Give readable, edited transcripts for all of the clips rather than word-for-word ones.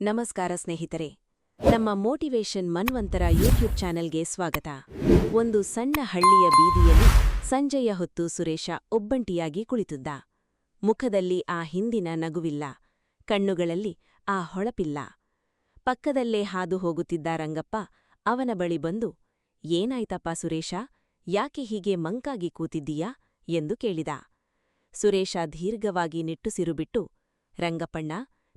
ನಮಸ್ಕಾರ ಸ್ನೇಹಿತರೆ, ನಮ್ಮ ಮೋಟಿವೇಶನ್ ಮನ್ವಂತರ ಯೂಟ್ಯೂಬ್ ಚಾನೆಲ್ಗೆ ಸ್ವಾಗತ. ಒಂದು ಸಣ್ಣ ಹಳ್ಳಿಯ ಬೀದಿಯಲ್ಲಿ ಸಂಜೆಯ ಹೊತ್ತು ಸುರೇಶ ಒಬ್ಬಂಟಿಯಾಗಿ ಕುಳಿತಿದ್ದ. ಮುಖದಲ್ಲಿ ಆ ಹಿಂದಿನ ನಗುವಿಲ್ಲ, ಕಣ್ಣುಗಳಲ್ಲಿ ಆ ಹೊಳಪಿಲ್ಲ. ಪಕ್ಕದಲ್ಲೇ ಹಾದು ಹೋಗುತ್ತಿದ್ದ ರಂಗಪ್ಪ ಅವನ ಬಳಿ ಬಂದು, ಏನಾಯ್ತಪ್ಪ ಸುರೇಶ, ಯಾಕೆ ಹೀಗೆ ಮಂಕಾಗಿ ಕೂತಿದ್ದೀಯಾ ಎಂದು ಕೇಳಿದ. ಸುರೇಶ ದೀರ್ಘವಾಗಿ ನಿಟ್ಟುಸಿರುಬಿಟ್ಟು, ರಂಗಪ್ಪಣ್ಣ,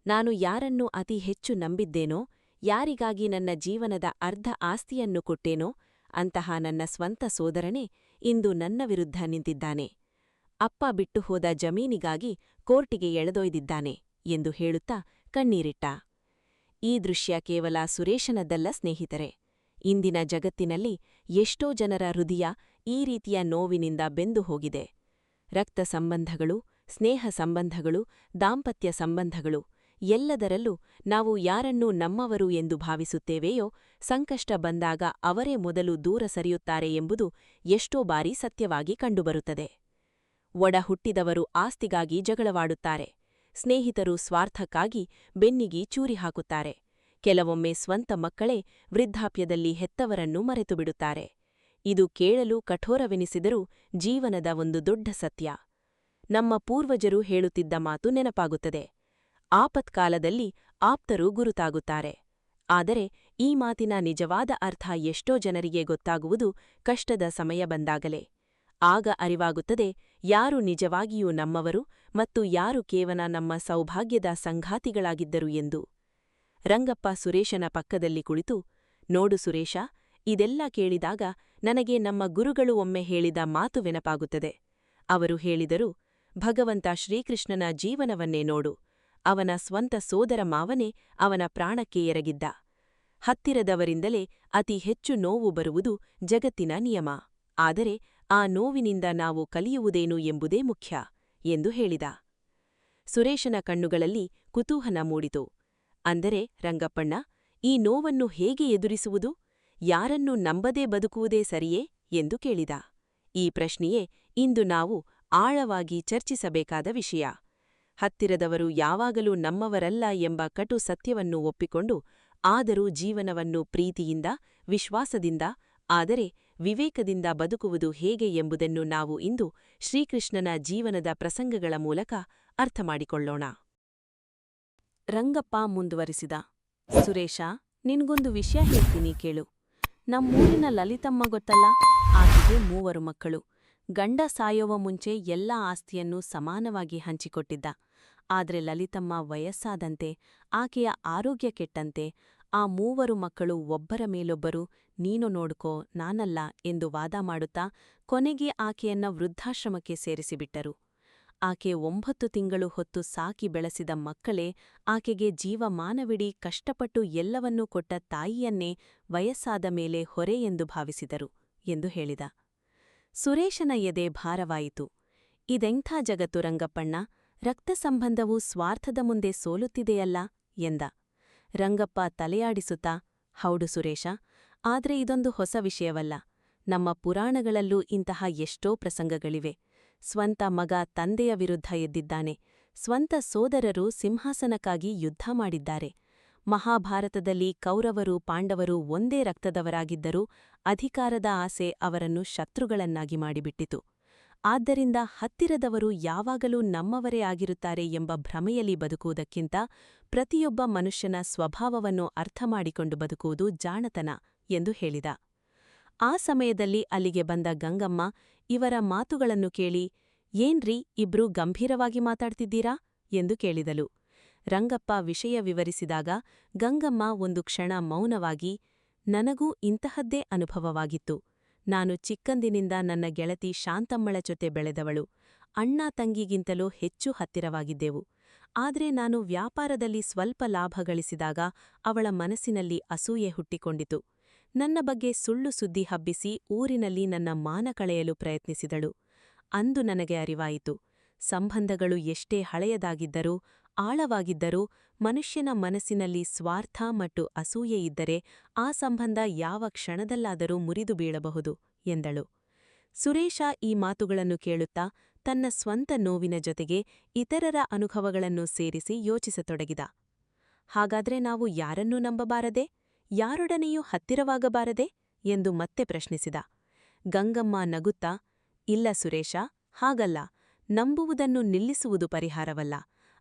ನಾನು ಯಾರನ್ನು ಅತಿ ಹೆಚ್ಚು ನಂಬಿದ್ದೇನೋ, ಯಾರಿಗಾಗಿ ನನ್ನ ಜೀವನದ ಅರ್ಧ ಆಸ್ತಿಯನ್ನು ಕೊಟ್ಟೇನೋ ಅಂತಹ ನನ್ನ ಸ್ವಂತ ಸೋದರನೇ ಇಂದು ನನ್ನ ವಿರುದ್ಧ ನಿಂತಿದ್ದಾನೆ. ಅಪ್ಪ ಬಿಟ್ಟು ಹೋದ ಜಮೀನಿಗಾಗಿ ಕೋರ್ಟಿಗೆ ಎಳೆದೊಯ್ದಿದ್ದಾನೆ ಎಂದು ಹೇಳುತ್ತಾ ಕಣ್ಣೀರಿಟ್ಟ. ಈ ದೃಶ್ಯ ಕೇವಲ ಸುರೇಶನದ್ದಲ್ಲ ಸ್ನೇಹಿತರೆ. ಇಂದಿನ ಜಗತ್ತಿನಲ್ಲಿ ಎಷ್ಟೋ ಜನರ ಹೃದಯ ಈ ರೀತಿಯ ನೋವಿನಿಂದ ಬೆಂದು ಹೋಗಿದೆ. ರಕ್ತ ಸಂಬಂಧಗಳು, ಸ್ನೇಹ ಸಂಬಂಧಗಳು, ದಾಂಪತ್ಯ ಸಂಬಂಧಗಳು ಎಲ್ಲದರಲ್ಲೂ ನಾವು ಯಾರನ್ನೂ ನಮ್ಮವರು ಎಂದು ಭಾವಿಸುತ್ತೇವೆಯೋ, ಸಂಕಷ್ಟ ಬಂದಾಗ ಅವರೇ ಮೊದಲು ದೂರ ಸರಿಯುತ್ತಾರೆ ಎಂಬುದು ಎಷ್ಟೋ ಬಾರಿ ಸತ್ಯವಾಗಿ ಕಂಡುಬರುತ್ತದೆ. ಒಡ ಹುಟ್ಟಿದವರು ಆಸ್ತಿಗಾಗಿ ಜಗಳವಾಡುತ್ತಾರೆ. ಸ್ನೇಹಿತರು ಸ್ವಾರ್ಥಕ್ಕಾಗಿ ಬೆನ್ನಿಗೆ ಚೂರಿ ಹಾಕುತ್ತಾರೆ. ಕೆಲವೊಮ್ಮೆ ಸ್ವಂತ ಮಕ್ಕಳೇ ವೃದ್ಧಾಪ್ಯದಲ್ಲಿ ಹೆತ್ತವರನ್ನು ಮರೆತುಬಿಡುತ್ತಾರೆ. ಇದು ಕೇಳಲು ಕಠೋರವೆನಿಸಿದರೂ ಜೀವನದ ಒಂದು ದೊಡ್ಡ ಸತ್ಯ. ನಮ್ಮ ಪೂರ್ವಜರು ಹೇಳುತ್ತಿದ್ದ ಮಾತು ನೆನಪಾಗುತ್ತದೆ. ಆಪತ್ಕಾಲದಲ್ಲಿ ಆಪ್ತರು ಗುರುತಾಗುತ್ತಾರೆ. ಆದರೆ ಈ ಮಾತಿನ ನಿಜವಾದ ಅರ್ಥ ಎಷ್ಟೋ ಜನರಿಗೆ ಗೊತ್ತಾಗುವುದು ಕಷ್ಟದ ಸಮಯ ಬಂದಾಗಲೇ. ಆಗ ಅರಿವಾಗುತ್ತದೆ ಯಾರು ನಿಜವಾಗಿಯೂ ನಮ್ಮವರು ಮತ್ತು ಯಾರು ಕೇವಲ ನಮ್ಮ ಸೌಭಾಗ್ಯದ ಸಂಘಾತಿಗಳಾಗಿದ್ದರು ಎಂದು. ರಂಗಪ್ಪ ಸುರೇಶನ ಪಕ್ಕದಲ್ಲಿ ಕುಳಿತು, ನೋಡು ಸುರೇಶ, ಇದೆಲ್ಲ ಕೇಳಿದಾಗ ನನಗೆ ನಮ್ಮ ಗುರುಗಳು ಒಮ್ಮೆ ಹೇಳಿದ ಮಾತು ನೆನಪಾಗುತ್ತದೆ. ಅವರು ಹೇಳಿದರು, ಭಗವಂತ ಶ್ರೀಕೃಷ್ಣನ ಜೀವನವನ್ನೇ ನೋಡು. ಅವನ ಸ್ವಂತ ಸೋದರ ಮಾವನೇ ಅವನ ಪ್ರಾಣಕ್ಕೆ ಎರಗಿದ್ದ. ಹತ್ತಿರದವರಿಂದಲೇ ಅತಿ ಹೆಚ್ಚು ನೋವು ಬರುವುದು ಜಗತ್ತಿನ ನಿಯಮ. ಆದರೆ ಆ ನೋವಿನಿಂದ ನಾವು ಕಲಿಯುವುದೇನು ಎಂಬುದೇ ಮುಖ್ಯ ಎಂದು ಹೇಳಿದ. ಸುರೇಶನ ಕಣ್ಣುಗಳಲ್ಲಿ ಕುತೂಹಲ ಮೂಡಿತು. ಅಂದರೆ ರಂಗಪ್ಪಣ್ಣ, ಈ ನೋವನ್ನು ಹೇಗೆ ಎದುರಿಸುವುದು? ಯಾರನ್ನೂ ನಂಬದೇ ಬದುಕುವುದೇ ಸರಿಯೇ ಎಂದು ಕೇಳಿದ. ಈ ಪ್ರಶ್ನೆಯೇ ಇಂದು ನಾವು ಆಳವಾಗಿ ಚರ್ಚಿಸಬೇಕಾದ ವಿಷಯ. ಹತ್ತಿರದವರು ಯಾವಾಗಲೂ ನಮ್ಮವರಲ್ಲ ಎಂಬ ಕಟು ಸತ್ಯವನ್ನು ಒಪ್ಪಿಕೊಂಡು, ಆದರೂ ಜೀವನವನ್ನು ಪ್ರೀತಿಯಿಂದ, ವಿಶ್ವಾಸದಿಂದ, ಆದರೆ ವಿವೇಕದಿಂದ ಬದುಕುವುದು ಹೇಗೆ ಎಂಬುದನ್ನು ನಾವು ಇಂದು ಶ್ರೀಕೃಷ್ಣನ ಜೀವನದ ಪ್ರಸಂಗಗಳ ಮೂಲಕ ಅರ್ಥಮಾಡಿಕೊಳ್ಳೋಣ. ರಂಗಪ್ಪ ಮುಂದುವರಿಸಿದ, ಸುರೇಶ, ನಿನ್ಗೊಂದು ವಿಷಯ ಹೇಳ್ತೀನಿ ಕೇಳು. ನಮ್ಮೂರಿನ ಲಲಿತಮ್ಮ ಗೊತ್ತಲ್ಲ, ಆಕೆಗೆ 3 ಮಕ್ಕಳು. ಗಂಡ ಸಾಯೋವ ಮುಂಚೆ ಎಲ್ಲ ಆಸ್ತಿಯನ್ನು ಸಮಾನವಾಗಿ ಹಂಚಿಕೊಟ್ಟಿದ್ದ. ಆದ್ರೆ ಲಲಿತಮ್ಮ ವಯಸ್ಸಾದಂತೆ, ಆಕೆಯ ಆರೋಗ್ಯ ಕೆಟ್ಟಂತೆ ಆ 3 ಮಕ್ಕಳು ಒಬ್ಬರ ಮೇಲೊಬ್ಬರು ನೀನು ನೋಡ್ಕೋ, ನಾನಲ್ಲ ಎಂದು ವಾದ ಮಾಡುತ್ತಾ ಕೊನೆಗೆ ಆಕೆಯನ್ನ ವೃದ್ಧಾಶ್ರಮಕ್ಕೆ ಸೇರಿಸಿಬಿಟ್ಟರು. ಆಕೆ 9 ತಿಂಗಳು ಹೊತ್ತು ಸಾಕಿ ಬೆಳೆಸಿದ ಮಕ್ಕಳೇ ಆಕೆಗೆ ಜೀವಮಾನವಿಡೀ ಕಷ್ಟಪಟ್ಟು ಎಲ್ಲವನ್ನೂ ಕೊಟ್ಟ ತಾಯಿಯನ್ನೇ ವಯಸ್ಸಾದ ಮೇಲೆ ಹೊರೆ ಎಂದು ಭಾವಿಸಿದರು ಎಂದು ಹೇಳಿದ. ಸುರೇಶನ ಎದೆ ಭಾರವಾಯಿತು. ಇದೆಂಥ ಜಗತ್ತು ರಂಗಪ್ಪಣ್ಣ, ರಕ್ತ ಸಂಬಂಧವು ಸ್ವಾರ್ಥದ ಮುಂದೆ ಸೋಲುತ್ತಿದೆಯಲ್ಲ ಎಂದ. ರಂಗಪ್ಪ ತಲೆಯಾಡಿಸುತ್ತಾ, ಹೌದು ಸುರೇಶ, ಆದ್ರೆ ಇದೊಂದು ಹೊಸ ವಿಷಯವಲ್ಲ. ನಮ್ಮ ಪುರಾಣಗಳಲ್ಲೂ ಇಂತಹ ಎಷ್ಟೋ ಪ್ರಸಂಗಗಳಿವೆ. ಸ್ವಂತ ಮಗ ತಂದೆಯ ವಿರುದ್ಧ ಎದ್ದಿದ್ದಾನೆ. ಸ್ವಂತ ಸೋದರರು ಸಿಂಹಾಸನಕ್ಕಾಗಿ ಯುದ್ಧ ಮಾಡಿದ್ದಾರೆ. ಮಹಾಭಾರತದಲ್ಲಿ ಕೌರವರು ಪಾಂಡವರು ಒಂದೇ ರಕ್ತದವರಾಗಿದ್ದರೂ ಅಧಿಕಾರದ ಆಸೆ ಅವರನ್ನು ಶತ್ರುಗಳನ್ನಾಗಿ ಮಾಡಿಬಿಟ್ಟಿತು. ಆದ್ದರಿಂದ ಹತ್ತಿರದವರು ಯಾವಾಗಲೂ ನಮ್ಮವರೇ ಆಗಿರುತ್ತಾರೆ ಎಂಬ ಭ್ರಮೆಯಲ್ಲಿ ಬದುಕುವುದಕ್ಕಿಂತ ಪ್ರತಿಯೊಬ್ಬ ಮನುಷ್ಯನ ಸ್ವಭಾವವನ್ನು ಅರ್ಥಮಾಡಿಕೊಂಡು ಬದುಕುವುದು ಜಾಣತನ ಎಂದು ಹೇಳಿದ. ಆ ಸಮಯದಲ್ಲಿ ಅಲ್ಲಿಗೆ ಬಂದ ಗಂಗಮ್ಮ ಇವರ ಮಾತುಗಳನ್ನು ಕೇಳಿ, ಏನ್ರೀ ಇಬ್ರೂ ಗಂಭೀರವಾಗಿ ಮಾತಾಡ್ತಿದ್ದೀರಾ ಎಂದು ಕೇಳಿದಳು. ರಂಗಪ್ಪ ವಿಷಯ ವಿವರಿಸಿದಾಗ ಗಂಗಮ್ಮ ಒಂದು ಕ್ಷಣ ಮೌನವಾಗಿ, ನನಗೂ ಇಂತಹದ್ದೇ ಅನುಭವವಾಗಿತ್ತು. ನಾನು ಚಿಕ್ಕಂದಿನಿಂದ ನನ್ನ ಗೆಳತಿ ಶಾಂತಮ್ಮಳ ಜೊತೆ ಬೆಳೆದವಳು. ಅಣ್ಣ ತಂಗಿಗಿಂತಲೂ ಹೆಚ್ಚು ಹತ್ತಿರವಾಗಿದ್ದೆವು. ಆದ್ರೆ ನಾನು ವ್ಯಾಪಾರದಲ್ಲಿ ಸ್ವಲ್ಪ ಲಾಭ ಗಳಿಸಿದಾಗ ಅವಳ ಮನಸ್ಸಿನಲ್ಲಿ ಅಸೂಯೆ ಹುಟ್ಟಿಕೊಂಡಿತು. ನನ್ನ ಬಗ್ಗೆ ಸುಳ್ಳು ಸುದ್ದಿ ಹಬ್ಬಿಸಿ ಊರಿನಲ್ಲಿ ನನ್ನ ಮಾನ ಕಳೆಯಲು ಪ್ರಯತ್ನಿಸಿದಳು. ಅಂದು ನನಗೆ ಅರಿವಾಯಿತು, ಸಂಬಂಧಗಳು ಎಷ್ಟೇ ಹಳೆಯದಾಗಿದ್ದರೂ, ಆಳವಾಗಿದ್ದರೂ ಮನುಷ್ಯನ ಮನಸ್ಸಿನಲ್ಲಿ ಸ್ವಾರ್ಥ ಮತ್ತು ಅಸೂಯೆ ಇದ್ದರೆ ಆ ಸಂಬಂಧ ಯಾವ ಕ್ಷಣದಲ್ಲಾದರೂ ಮುರಿದು ಬೀಳಬಹುದು ಎಂದಳು. ಸುರೇಶ ಈ ಮಾತುಗಳನ್ನು ಕೇಳುತ್ತಾ ತನ್ನ ಸ್ವಂತ ನೋವಿನ ಜೊತೆಗೆ ಇತರರ ಅನುಭವಗಳನ್ನು ಸೇರಿಸಿ ಯೋಚಿಸತೊಡಗಿದ. ಹಾಗಾದ್ರೆ ನಾವು ಯಾರನ್ನೂ ನಂಬಬಾರದೆ? ಯಾರೊಡನೆಯೂ ಹತ್ತಿರವಾಗಬಾರದೆ? ಎಂದು ಮತ್ತೆ ಪ್ರಶ್ನಿಸಿದ. ಗಂಗಮ್ಮ ನಗುತ್ತಾ, ಇಲ್ಲ ಸುರೇಶ, ಹಾಗಲ್ಲ. ನಂಬುವುದನ್ನು ನಿಲ್ಲಿಸುವುದು ಪರಿಹಾರವಲ್ಲ.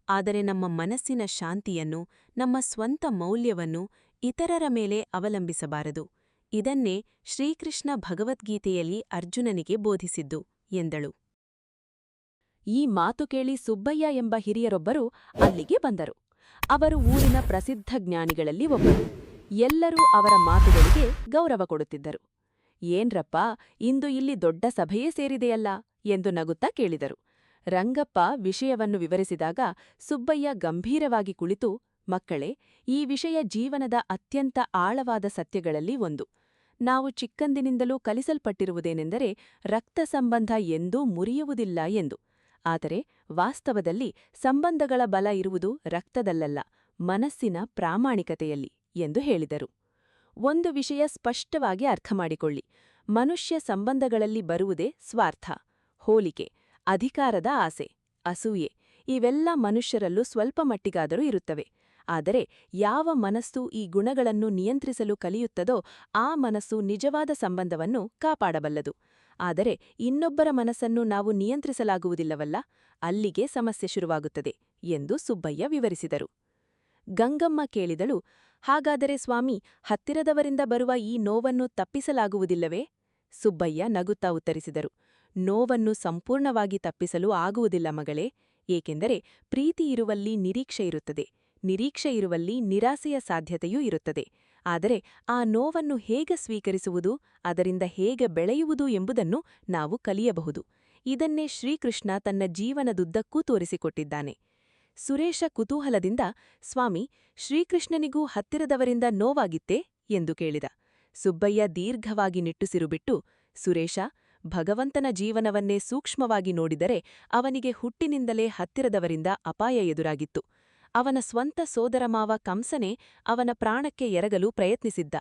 ಆದರೆ ನಮ್ಮ ಮನಸ್ಸಿನ ಶಾಂತಿಯನ್ನು, ನಮ್ಮ ಸ್ವಂತ ಮೌಲ್ಯವನ್ನು ಇತರರ ಮೇಲೆ ಅವಲಂಬಿಸಬಾರದು. ಇದನ್ನೇ ಶ್ರೀಕೃಷ್ಣ ಭಗವದ್ಗೀತೆಯಲ್ಲಿ ಅರ್ಜುನನಿಗೆ ಬೋಧಿಸಿದ್ದು ಎಂದಳು. ಈ ಮಾತು ಕೇಳಿ ಸುಬ್ಬಯ್ಯ ಎಂಬ ಹಿರಿಯರೊಬ್ಬರು ಅಲ್ಲಿಗೆ ಬಂದರು. ಅವರು ಊರಿನ ಪ್ರಸಿದ್ಧ ಜ್ಞಾನಿಗಳಲ್ಲಿ ಒಬ್ಬರು. ಎಲ್ಲರೂ ಅವರ ಮಾತುಗಳಿಗೆ ಗೌರವ ಕೊಡುತ್ತಿದ್ದರು. ಏನ್ರಪ್ಪ, ಇಂದು ಇಲ್ಲಿ ದೊಡ್ಡ ಸಭೆಯೇ ಸೇರಿದೆಯಲ್ಲ ಎಂದು ನಗುತ್ತಾ ಕೇಳಿದರು. ರಂಗಪ್ಪ ವಿಷಯವನ್ನು ವಿವರಿಸಿದಾಗ ಸುಬ್ಬಯ್ಯ ಗಂಭೀರವಾಗಿ ಕುಳಿತು, ಮಕ್ಕಳೇ, ಈ ವಿಷಯ ಜೀವನದ ಅತ್ಯಂತ ಆಳವಾದ ಸತ್ಯಗಳಲ್ಲಿ ಒಂದು. ನಾವು ಚಿಕ್ಕಂದಿನಿಂದಲೂ ಕಲಿಸಲ್ಪಟ್ಟಿರುವುದೇನೆಂದರೆ ರಕ್ತ ಸಂಬಂಧ ಎಂದೂ ಮುರಿಯುವುದಿಲ್ಲ ಎಂದು. ಆದರೆ ವಾಸ್ತವದಲ್ಲಿ ಸಂಬಂಧಗಳ ಬಲ ಇರುವುದು ರಕ್ತದಲ್ಲಲ್ಲ, ಮನಸ್ಸಿನ ಪ್ರಾಮಾಣಿಕತೆಯಲ್ಲಿ ಎಂದು ಹೇಳಿದರು. ಒಂದು ವಿಷಯ ಸ್ಪಷ್ಟವಾಗಿ ಅರ್ಥಮಾಡಿಕೊಳ್ಳಿ. ಮನುಷ್ಯ ಸಂಬಂಧಗಳಲ್ಲಿ ಬರುವುದೇ ಸ್ವಾರ್ಥ, ಹೋಲಿಕೆ, ಅಧಿಕಾರದ ಆಸೆ, ಅಸೂಯೆ. ಇವೆಲ್ಲ ಮನುಷ್ಯರಲ್ಲೂ ಸ್ವಲ್ಪ ಮಟ್ಟಿಗಾದರೂ ಇರುತ್ತವೆ. ಆದರೆ ಯಾವ ಮನಸ್ಸು ಈ ಗುಣಗಳನ್ನು ನಿಯಂತ್ರಿಸಲು ಕಲಿಯುತ್ತದೋ ಆ ಮನಸ್ಸು ನಿಜವಾದ ಸಂಬಂಧವನ್ನು ಕಾಪಾಡಬಲ್ಲದು. ಆದರೆ ಇನ್ನೊಬ್ಬರ ಮನಸ್ಸನ್ನು ನಾವು ನಿಯಂತ್ರಿಸಲಾಗುವುದಿಲ್ಲವಲ್ಲ, ಅಲ್ಲಿಗೆ ಸಮಸ್ಯೆ ಶುರುವಾಗುತ್ತದೆ ಎಂದು ಸುಬ್ಬಯ್ಯ ವಿವರಿಸಿದರು. ಗಂಗಮ್ಮ ಕೇಳಿದಳು, ಹಾಗಾದರೆ ಸ್ವಾಮಿ, ಹತ್ತಿರದವರಿಂದ ಬರುವ ಈ ನೋವನ್ನು ತಪ್ಪಿಸಲಾಗುವುದಿಲ್ಲವೇ? ಸುಬ್ಬಯ್ಯ ನಗುತ್ತಾ ಉತ್ತರಿಸಿದರು, ನೋವನ್ನು ಸಂಪೂರ್ಣವಾಗಿ ತಪ್ಪಿಸಲು ಆಗುವುದಿಲ್ಲ ಮಗಳೇ. ಏಕೆಂದರೆ ಪ್ರೀತಿಯಿರುವಲ್ಲಿ ನಿರೀಕ್ಷೆಯಿರುತ್ತದೆ, ನಿರೀಕ್ಷೆಯಿರುವಲ್ಲಿ ನಿರಾಸೆಯ ಸಾಧ್ಯತೆಯೂ ಇರುತ್ತದೆ. ಆದರೆ ಆ ನೋವನ್ನು ಹೇಗೆ ಸ್ವೀಕರಿಸುವುದು, ಅದರಿಂದ ಹೇಗೆ ಬೆಳೆಯುವುದು ಎಂಬುದನ್ನು ನಾವು ಕಲಿಯಬಹುದು. ಇದನ್ನೇ ಶ್ರೀಕೃಷ್ಣ ತನ್ನ ಜೀವನದುದ್ದಕ್ಕೂ ತೋರಿಸಿಕೊಟ್ಟಿದ್ದಾನೆ. ಸುರೇಶ ಕುತೂಹಲದಿಂದ, ಸ್ವಾಮಿ, ಶ್ರೀಕೃಷ್ಣನಿಗೂ ಹತ್ತಿರದವರಿಂದ ನೋವಾಗಿತ್ತೇ ಎಂದು ಕೇಳಿದ. ಸುಬ್ಬಯ್ಯ ದೀರ್ಘವಾಗಿ ನಿಟ್ಟುಸಿರು ಬಿಟ್ಟು, ಸುರೇಶ, ಭಗವಂತನ ಜೀವನವನ್ನೇ ಸೂಕ್ಷ್ಮವಾಗಿ ನೋಡಿದರೆ ಅವನಿಗೆ ಹುಟ್ಟಿನಿಂದಲೇ ಹತ್ತಿರದವರಿಂದ ಅಪಾಯ ಎದುರಾಗಿತ್ತು. ಅವನ ಸ್ವಂತ ಸೋದರಮಾವ ಕಂಸನೇ ಅವನ ಪ್ರಾಣಕ್ಕೆ ಎರಗಲು ಪ್ರಯತ್ನಿಸಿದ್ದ.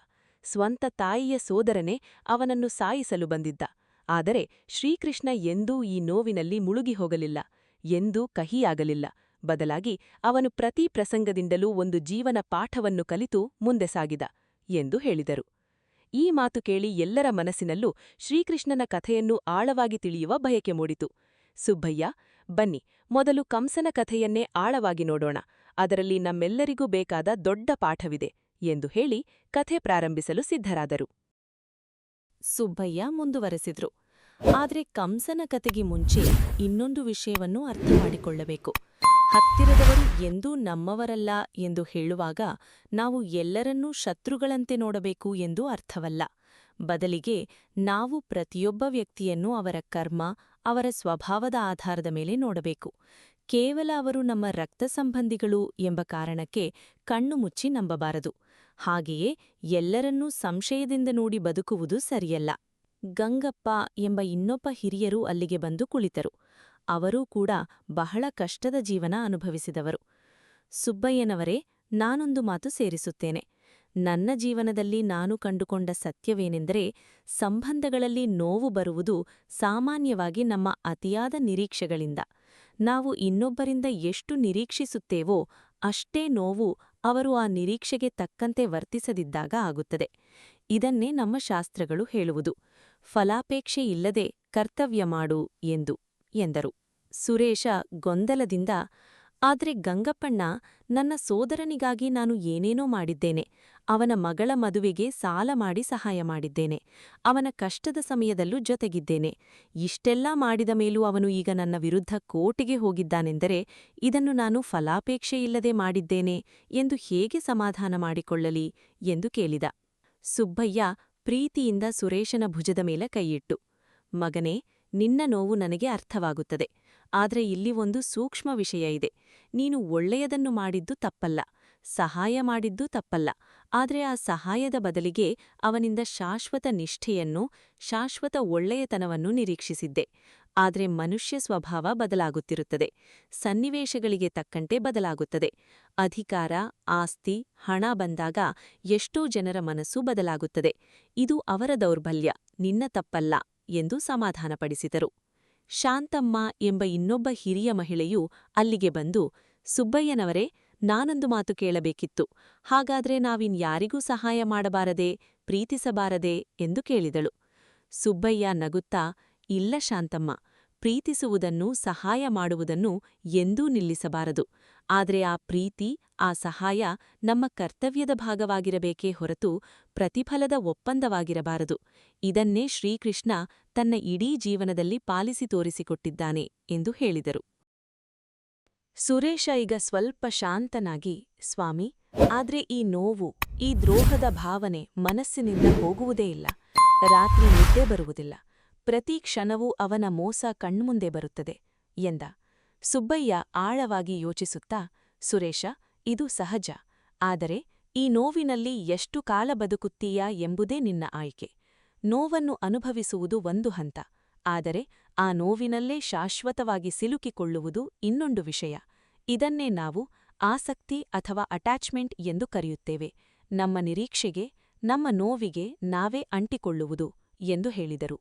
ಸ್ವಂತ ತಾಯಿಯ ಸೋದರನೇ ಅವನನ್ನು ಸಾಯಿಸಲು ಬಂದಿದ್ದ. ಆದರೆ ಶ್ರೀಕೃಷ್ಣ ಎಂದೂ ಈ ನೋವಿನಲ್ಲಿ ಮುಳುಗಿ ಹೋಗಲಿಲ್ಲ, ಎಂದೂ ಕಹಿಯಾಗಲಿಲ್ಲ. ಬದಲಾಗಿ ಅವನು ಪ್ರತಿ ಪ್ರಸಂಗದಿಂದಲೂ ಒಂದು ಜೀವನ ಪಾಠವನ್ನು ಕಲಿತು ಮುಂದೆ ಸಾಗಿದ ಎಂದು ಹೇಳಿದರು. ಈ ಮಾತು ಕೇಳಿ ಎಲ್ಲರ ಮನಸ್ಸಿನಲ್ಲೂ ಶ್ರೀಕೃಷ್ಣನ ಕಥೆಯನ್ನು ಆಳವಾಗಿ ತಿಳಿಯುವ ಬಯಕೆ ಮೂಡಿತು. ಸುಬ್ಬಯ್ಯ, ಬನ್ನಿ, ಮೊದಲು ಕಂಸನ ಕಥೆಯನ್ನೇ ಆಳವಾಗಿ ನೋಡೋಣ. ಅದರಲ್ಲಿ ನಮ್ಮೆಲ್ಲರಿಗೂ ಬೇಕಾದ ದೊಡ್ಡ ಪಾಠವಿದೆ ಎಂದು ಹೇಳಿ ಕಥೆ ಪ್ರಾರಂಭಿಸಲು ಸಿದ್ಧರಾದರು. ಸುಬ್ಬಯ್ಯ ಮುಂದುವರೆಸಿದ್ರು. ಆದ್ರೆ ಕಂಸನ ಕತೆಗೆ ಮುಂಚೆ ಇನ್ನೊಂದು ವಿಷಯವನ್ನು ಅರ್ಥಮಾಡಿಕೊಳ್ಳಬೇಕು. ಹತ್ತಿರದವರು ಎಂದೂ ನಮ್ಮವರಲ್ಲ ಎಂದು ಹೇಳುವಾಗ ನಾವು ಎಲ್ಲರನ್ನೂ ಶತ್ರುಗಳಂತೆ ನೋಡಬೇಕು ಎಂದು ಅರ್ಥವಲ್ಲ. ಬದಲಿಗೆ ನಾವು ಪ್ರತಿಯೊಬ್ಬ ವ್ಯಕ್ತಿಯನ್ನು ಅವರ ಕರ್ಮ, ಅವರ ಸ್ವಭಾವದ ಆಧಾರದ ಮೇಲೆ ನೋಡಬೇಕು. ಕೇವಲ ಅವರು ನಮ್ಮ ರಕ್ತ ಸಂಬಂಧಿಗಳು ಎಂಬ ಕಾರಣಕ್ಕೆ ಕಣ್ಣು ಮುಚ್ಚಿ ನಂಬಬಾರದು. ಹಾಗೆಯೇ ಎಲ್ಲರನ್ನೂ ಸಂಶಯದಿಂದ ನೋಡಿ ಬದುಕುವುದು ಸರಿಯಲ್ಲ. ಗಂಗಪ್ಪ ಎಂಬ ಇನ್ನೊಬ್ಬ ಹಿರಿಯರು ಅಲ್ಲಿಗೆ ಬಂದು ಕುಳಿತರು. ಅವರೂ ಕೂಡ ಬಹಳ ಕಷ್ಟದ ಜೀವನ ಅನುಭವಿಸಿದವರು. ಸುಬ್ಬಯ್ಯನವರೇ, ನಾನೊಂದು ಮಾತು ಸೇರಿಸುತ್ತೇನೆ. ನನ್ನ ಜೀವನದಲ್ಲಿ ನಾನು ಕಂಡುಕೊಂಡ ಸತ್ಯವೇನೆಂದರೆ, ಸಂಬಂಧಗಳಲ್ಲಿ ನೋವು ಬರುವುದು ಸಾಮಾನ್ಯವಾಗಿ ನಮ್ಮ ಅತಿಯಾದ ನಿರೀಕ್ಷೆಗಳಿಂದ. ನಾವು ಇನ್ನೊಬ್ಬರಿಂದ ಎಷ್ಟು ನಿರೀಕ್ಷಿಸುತ್ತೇವೋ ಅಷ್ಟೇ ನೋವು ಅವರು ಆ ನಿರೀಕ್ಷೆಗೆ ತಕ್ಕಂತೆ ವರ್ತಿಸದಿದ್ದಾಗ ಆಗುತ್ತದೆ. ಇದನ್ನೇ ನಮ್ಮ ಶಾಸ್ತ್ರಗಳು ಹೇಳುವುದು, ಫಲಾಪೇಕ್ಷೆ ಇಲ್ಲದೆ ಕರ್ತವ್ಯ ಮಾಡು ಎಂದರು. ಸುರೇಶ ಗೊಂದಲದಿಂದ, ಆದ್ರೆ ಗಂಗಪ್ಪಣ್ಣ, ನನ್ನ ಸೋದರನಿಗಾಗಿ ನಾನು ಏನೇನೋ ಮಾಡಿದ್ದೇನೆ. ಅವನ ಮಗಳ ಮದುವೆಗೆ ಸಾಲ ಮಾಡಿ ಸಹಾಯ ಮಾಡಿದ್ದೇನೆ. ಅವನ ಕಷ್ಟದ ಸಮಯದಲ್ಲೂ ಜೊತೆಗಿದ್ದೇನೆ. ಇಷ್ಟೆಲ್ಲ ಮಾಡಿದ ಮೇಲೂ ಅವನು ಈಗ ನನ್ನ ವಿರುದ್ಧ ಕೋರ್ಟಿಗೆ ಹೋಗಿದ್ದಾನೆಂದರೆ ಇದನ್ನು ನಾನು ಫಲಾಪೇಕ್ಷೆಯಿಲ್ಲದೆ ಮಾಡಿದ್ದೇನೆ ಎಂದು ಹೇಗೆ ಸಮಾಧಾನ ಮಾಡಿಕೊಳ್ಳಲಿ ಎಂದು ಕೇಳಿದ. ಸುಬ್ಬಯ್ಯ ಪ್ರೀತಿಯಿಂದ ಸುರೇಶನ ಭುಜದ ಮೇಲೆ ಕೈಯಿಟ್ಟು, ಮಗನೇ, ನಿನ್ನ ನೋವು ನನಗೆ ಅರ್ಥವಾಗುತ್ತದೆ. ಆದ್ರೆ ಇಲ್ಲಿ ಒಂದು ಸೂಕ್ಷ್ಮ ವಿಷಯ ಇದೆ. ನೀನು ಒಳ್ಳೆಯದನ್ನು ಮಾಡಿದ್ದು ತಪ್ಪಲ್ಲ, ಸಹಾಯ ಮಾಡಿದ್ದೂ ತಪ್ಪಲ್ಲ. ಆದ್ರೆ ಆ ಸಹಾಯದ ಬದಲಿಗೆ ಅವನಿಂದ ಶಾಶ್ವತ ನಿಷ್ಠೆಯನ್ನು, ಶಾಶ್ವತ ಒಳ್ಳೆಯತನವನ್ನು ನಿರೀಕ್ಷಿಸಿದ್ದೆ. ಆದ್ರೆ ಮನುಷ್ಯ ಸ್ವಭಾವ ಬದಲಾಗುತ್ತಿರುತ್ತದೆ, ಸನ್ನಿವೇಶಗಳಿಗೆ ತಕ್ಕಂತೆ ಬದಲಾಗುತ್ತದೆ. ಅಧಿಕಾರ, ಆಸ್ತಿ, ಹಣ ಬಂದಾಗ ಎಷ್ಟೋ ಜನರ ಮನಸ್ಸು ಬದಲಾಗುತ್ತದೆ. ಇದು ಅವರ ದೌರ್ಬಲ್ಯ, ನಿನ್ನ ತಪ್ಪಲ್ಲ ಎಂದು ಸಮಾಧಾನಪಡಿಸಿದರು. ಶಾಂತಮ್ಮ ಎಂಬ ಇನ್ನೊಬ್ಬ ಹಿರಿಯ ಮಹಿಳೆಯು ಅಲ್ಲಿಗೆ ಬಂದು, ಸುಬ್ಬಯ್ಯನವರೇ, ನಾನೊಂದು ಮಾತು ಕೇಳಬೇಕಿತ್ತು. ಹಾಗಾದ್ರೆ ನಾವಿನ್ಯಾರಿಗೂ ಸಹಾಯ ಮಾಡಬಾರದೆ, ಪ್ರೀತಿಸಬಾರದೆ ಎಂದು ಕೇಳಿದಳು. ಸುಬ್ಬಯ್ಯ ನಗುತ್ತಾ, ಇಲ್ಲ ಶಾಂತಮ್ಮ, ಪ್ರೀತಿಸುವುದನ್ನು, ಸಹಾಯ ಮಾಡುವುದನ್ನು ಎಂದೂ ನಿಲ್ಲಿಸಬಾರದು. ಆದರೆ ಆ ಪ್ರೀತಿ, ಆ ಸಹಾಯ ನಮ್ಮ ಕರ್ತವ್ಯದ ಭಾಗವಾಗಿರಬೇಕೇ ಹೊರತು ಪ್ರತಿಫಲದ ಒಪ್ಪಂದವಾಗಿರಬಾರದು. ಇದನ್ನೇ ಶ್ರೀಕೃಷ್ಣ ತನ್ನ ಇಡೀ ಜೀವನದಲ್ಲಿ ಪಾಲಿಸಿ ತೋರಿಸಿಕೊಟ್ಟಿದ್ದಾನೆ ಎಂದು ಹೇಳಿದರು. ಸುರೇಶ ಈಗ ಸ್ವಲ್ಪ ಶಾಂತನಾಗಿ, ಸ್ವಾಮಿ, ಆದ್ರೆ ಈ ನೋವು, ಈ ದ್ರೋಹದ ಭಾವನೆ ಮನಸ್ಸಿನಿಂದ ಹೋಗುವುದೇ ಇಲ್ಲ. ರಾತ್ರಿ ನಿದ್ದೆ ಬರುವುದಿಲ್ಲ. ಪ್ರತಿ ಕ್ಷಣವೂ ಅವನ ಮೋಸ ಕಣ್ಮುಂದೆ ಬರುತ್ತದೆ ಎಂದ. ಸುಬ್ಬಯ್ಯ ಆಳವಾಗಿ ಯೋಚಿಸುತ್ತಾ, ಸುರೇಶ, ಇದು ಸಹಜ. ಆದರೆ ಈ ನೋವಿನಲ್ಲಿ ಎಷ್ಟು ಕಾಲ ಬದುಕುತ್ತೀಯಾ ಎಂಬುದೇ ನಿನ್ನ ಆಯ್ಕೆ. ನೋವನ್ನು ಅನುಭವಿಸುವುದು ಒಂದು ಹಂತ. ಆದರೆ ಆ ನೋವಿನಲ್ಲೇ ಶಾಶ್ವತವಾಗಿ ಸಿಲುಕಿಕೊಳ್ಳುವುದು ಇನ್ನೊಂದು ವಿಷಯ. ಇದನ್ನೇ ನಾವು ಆಸಕ್ತಿ ಅಥವಾ ಅಟ್ಯಾಚ್ಮೆಂಟ್ ಎಂದು ಕರೆಯುತ್ತೇವೆ. ನಮ್ಮ ನಿರೀಕ್ಷೆಗೆ, ನಮ್ಮ ನೋವಿಗೆ ನಾವೇ ಅಂಟಿಕೊಳ್ಳುವುದು ಎಂದು ಹೇಳಿದರು.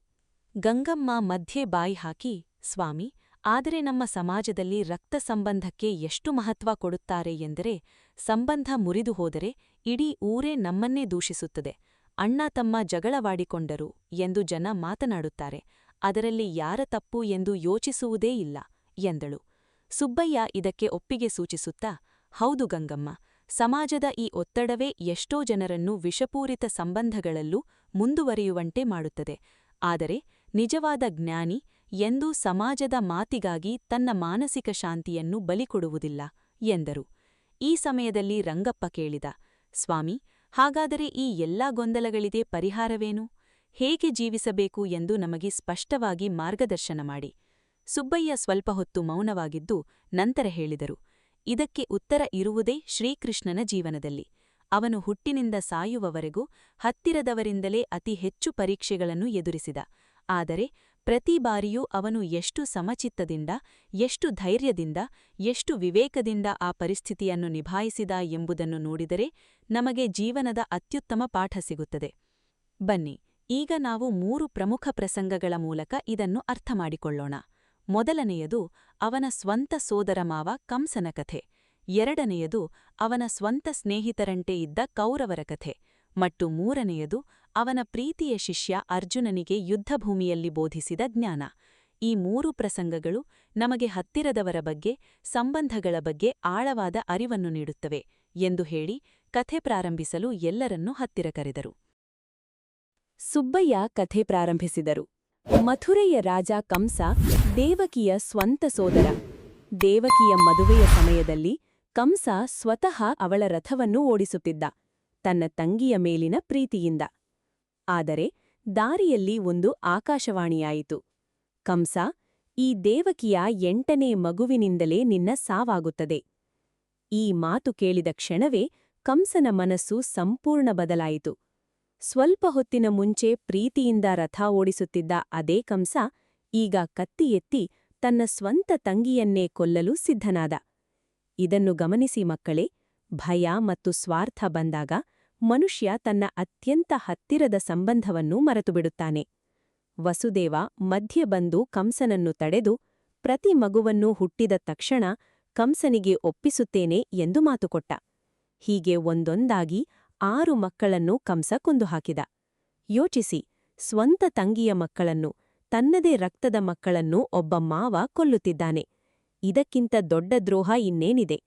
ಗಂಗಮ್ಮ ಮಧ್ಯೆ ಬಾಯಿ ಹಾಕಿ, ಸ್ವಾಮಿ, ಆದರೆ ನಮ್ಮ ಸಮಾಜದಲ್ಲಿ ರಕ್ತ ಸಂಬಂಧಕ್ಕೆ ಎಷ್ಟು ಮಹತ್ವ ಕೊಡುತ್ತಾರೆ ಎಂದರೆ, ಸಂಬಂಧ ಮುರಿದು ಹೋದರೆ ಇಡೀ ಊರೇ ನಮ್ಮನ್ನೇ ದೂಷಿಸುತ್ತದೆ. ಅಣ್ಣ ತಮ್ಮ ಜಗಳವಾಡಿಕೊಂಡರು ಎಂದು ಜನ ಮಾತನಾಡುತ್ತಾರೆ. ಅದರಲ್ಲಿ ಯಾರ ತಪ್ಪು ಎಂದು ಯೋಚಿಸುವುದೇ ಇಲ್ಲ ಎಂದಳು. ಸುಬ್ಬಯ್ಯ ಇದಕ್ಕೆ ಒಪ್ಪಿಗೆ ಸೂಚಿಸುತ್ತಾ, ಹೌದು ಗಂಗಮ್ಮ, ಸಮಾಜದ ಈ ಒತ್ತಡವೇ ಎಷ್ಟೋ ಜನರನ್ನು ವಿಷಪೂರಿತ ಸಂಬಂಧಗಳಲ್ಲೂ ಮುಂದುವರಿಯುವಂತೆ ಮಾಡುತ್ತದೆ. ಆದರೆ ನಿಜವಾದ ಜ್ಞಾನಿ ಎಂದೂ ಸಮಾಜದ ಮಾತಿಗಾಗಿ ತನ್ನ ಮಾನಸಿಕ ಶಾಂತಿಯನ್ನು ಬಲಿಕೊಡುವುದಿಲ್ಲ ಎಂದರು. ಈ ಸಮಯದಲ್ಲಿ ರಂಗಪ್ಪ ಕೇಳಿದ, ಸ್ವಾಮಿ, ಹಾಗಾದರೆ ಈ ಎಲ್ಲಾ ಗೊಂದಲಗಳಿಗೆ ಪರಿಹಾರವೇನು? ಹೇಗೆ ಜೀವಿಸಬೇಕು ಎಂದು ನಮಗೆ ಸ್ಪಷ್ಟವಾಗಿ ಮಾರ್ಗದರ್ಶನ ಮಾಡಿ. ಸುಬ್ಬಯ್ಯ ಸ್ವಲ್ಪ ಹೊತ್ತು ಮೌನವಾಗಿದ್ದು ನಂತರ ಹೇಳಿದರು, ಇದಕ್ಕೆ ಉತ್ತರ ಇರುವುದೇ ಶ್ರೀಕೃಷ್ಣನ ಜೀವನದಲ್ಲಿ. ಅವನು ಹುಟ್ಟಿನಿಂದ ಸಾಯುವವರೆಗೂ ಹತ್ತಿರದವರಿಂದಲೇ ಅತಿ ಹೆಚ್ಚು ಪರೀಕ್ಷೆಗಳನ್ನು ಎದುರಿಸಿದ. ಆದರೆ ಪ್ರತಿ ಬಾರಿಯೂ ಅವನು ಎಷ್ಟು ಸಮಚಿತ್ತದಿಂದ, ಎಷ್ಟು ಧೈರ್ಯದಿಂದ, ಎಷ್ಟು ವಿವೇಕದಿಂದ ಆ ಪರಿಸ್ಥಿತಿಯನ್ನು ನಿಭಾಯಿಸಿದ ಎಂಬುದನ್ನು ನೋಡಿದರೆ ನಮಗೆ ಜೀವನದ ಅತ್ಯುತ್ತಮ ಪಾಠ ಸಿಗುತ್ತದೆ. ಬನ್ನಿ, ಈಗ ನಾವು 3 ಪ್ರಮುಖ ಪ್ರಸಂಗಗಳ ಮೂಲಕ ಇದನ್ನು ಅರ್ಥಮಾಡಿಕೊಳ್ಳೋಣ. ಮೊದಲನೆಯದು ಅವನ ಸ್ವಂತ ಸೋದರಮಾವ ಕಂಸನ ಕಥೆ. ಎರಡನೆಯದು ಅವನ ಸ್ವಂತ ಸ್ನೇಹಿತರಂತೆ ಇದ್ದ ಕೌರವರ ಕಥೆ. ಮತ್ತು ಮೂರನೆಯದು ಅವನ ಪ್ರೀತಿಯ ಶಿಷ್ಯ ಅರ್ಜುನನಿಗೆ ಯುದ್ಧಭೂಮಿಯಲ್ಲಿ ಬೋಧಿಸಿದ ಜ್ಞಾನ. ಈ 3 ಪ್ರಸಂಗಗಳು ನಮಗೆ ಹತ್ತಿರದವರ ಬಗ್ಗೆ, ಸಂಬಂಧಗಳ ಬಗ್ಗೆ ಆಳವಾದ ಅರಿವನ್ನು ನೀಡುತ್ತವೆ ಎಂದು ಹೇಳಿ ಕಥೆ ಪ್ರಾರಂಭಿಸಲು ಎಲ್ಲರನ್ನೂ ಹತ್ತಿರ ಕರೆದರು. ಸುಬ್ಬಯ್ಯ ಕಥೆ ಪ್ರಾರಂಭಿಸಿದರು. ಮಥುರೆಯ ರಾಜ ಕಂಸ ದೇವಕಿಯ ಸ್ವಂತ ಸೋದರ. ದೇವಕಿಯ ಮದುವೆಯ ಸಮಯದಲ್ಲಿ ಕಂಸ ಸ್ವತಃ ಅವಳ ರಥವನ್ನು ಓಡಿಸುತ್ತಿದ್ದ, ತನ್ನ ತಂಗಿಯ ಮೇಲಿನ ಪ್ರೀತಿಯಿಂದ. ಆದರೆ ದಾರಿಯಲ್ಲಿ ಒಂದು ಆಕಾಶವಾಣಿಯಾಯಿತು. ಕಂಸ, ಈ ದೇವಕಿಯ 8ನೇ ಮಗುವಿನಿಂದಲೇ ನಿನ್ನ ಸಾವಾಗುತ್ತದೆ. ಈ ಮಾತು ಕೇಳಿದ ಕ್ಷಣವೇ ಕಂಸನ ಮನಸ್ಸು ಸಂಪೂರ್ಣ ಬದಲಾಯಿತು. ಸ್ವಲ್ಪ ಹೊತ್ತಿನ ಮುಂಚೆ ಪ್ರೀತಿಯಿಂದ ರಥ ಓಡಿಸುತ್ತಿದ್ದ ಅದೇ ಕಂಸ ಈಗ ಕತ್ತಿ ಎತ್ತಿ ತನ್ನ ಸ್ವಂತ ತಂಗಿಯನ್ನೇ ಕೊಲ್ಲಲು ಸಿದ್ಧನಾದ. ಇದನ್ನು ಗಮನಿಸಿ ಮಕ್ಕಳೇ, ಭಯ ಮತ್ತು ಸ್ವಾರ್ಥ ಬಂದಾಗ ಮನುಷ್ಯ ತನ್ನ ಅತ್ಯಂತ ಹತ್ತಿರದ ಸಂಬಂಧವನ್ನು ಮರೆತುಬಿಡುತ್ತಾನೆ. ವಸುದೇವ ಮಧ್ಯೆ ಬಂದು ಕಂಸನನ್ನು ತಡೆದು, ಪ್ರತಿ ಮಗುವನ್ನೂ ಹುಟ್ಟಿದ ತಕ್ಷಣ ಕಂಸನಿಗೆ ಒಪ್ಪಿಸುತ್ತೇನೆ ಎಂದು ಮಾತುಕೊಟ್ಟ. ಹೀಗೆ ಒಂದೊಂದಾಗಿ 6 ಮಕ್ಕಳನ್ನು ಕಂಸ ಕೊಂದುಹಾಕಿದ. ಯೋಚಿಸಿ, ಸ್ವಂತ ತಂಗಿಯ ಮಕ್ಕಳನ್ನು, ತನ್ನದೇ ರಕ್ತದ ಮಕ್ಕಳನ್ನು ಒಬ್ಬ ಮಾವ ಕೊಲ್ಲುತ್ತಿದ್ದಾನೆ. ಇದಕ್ಕಿಂತ ದೊಡ್ಡ ದ್ರೋಹ ಇನ್ನೇನಿದೆ?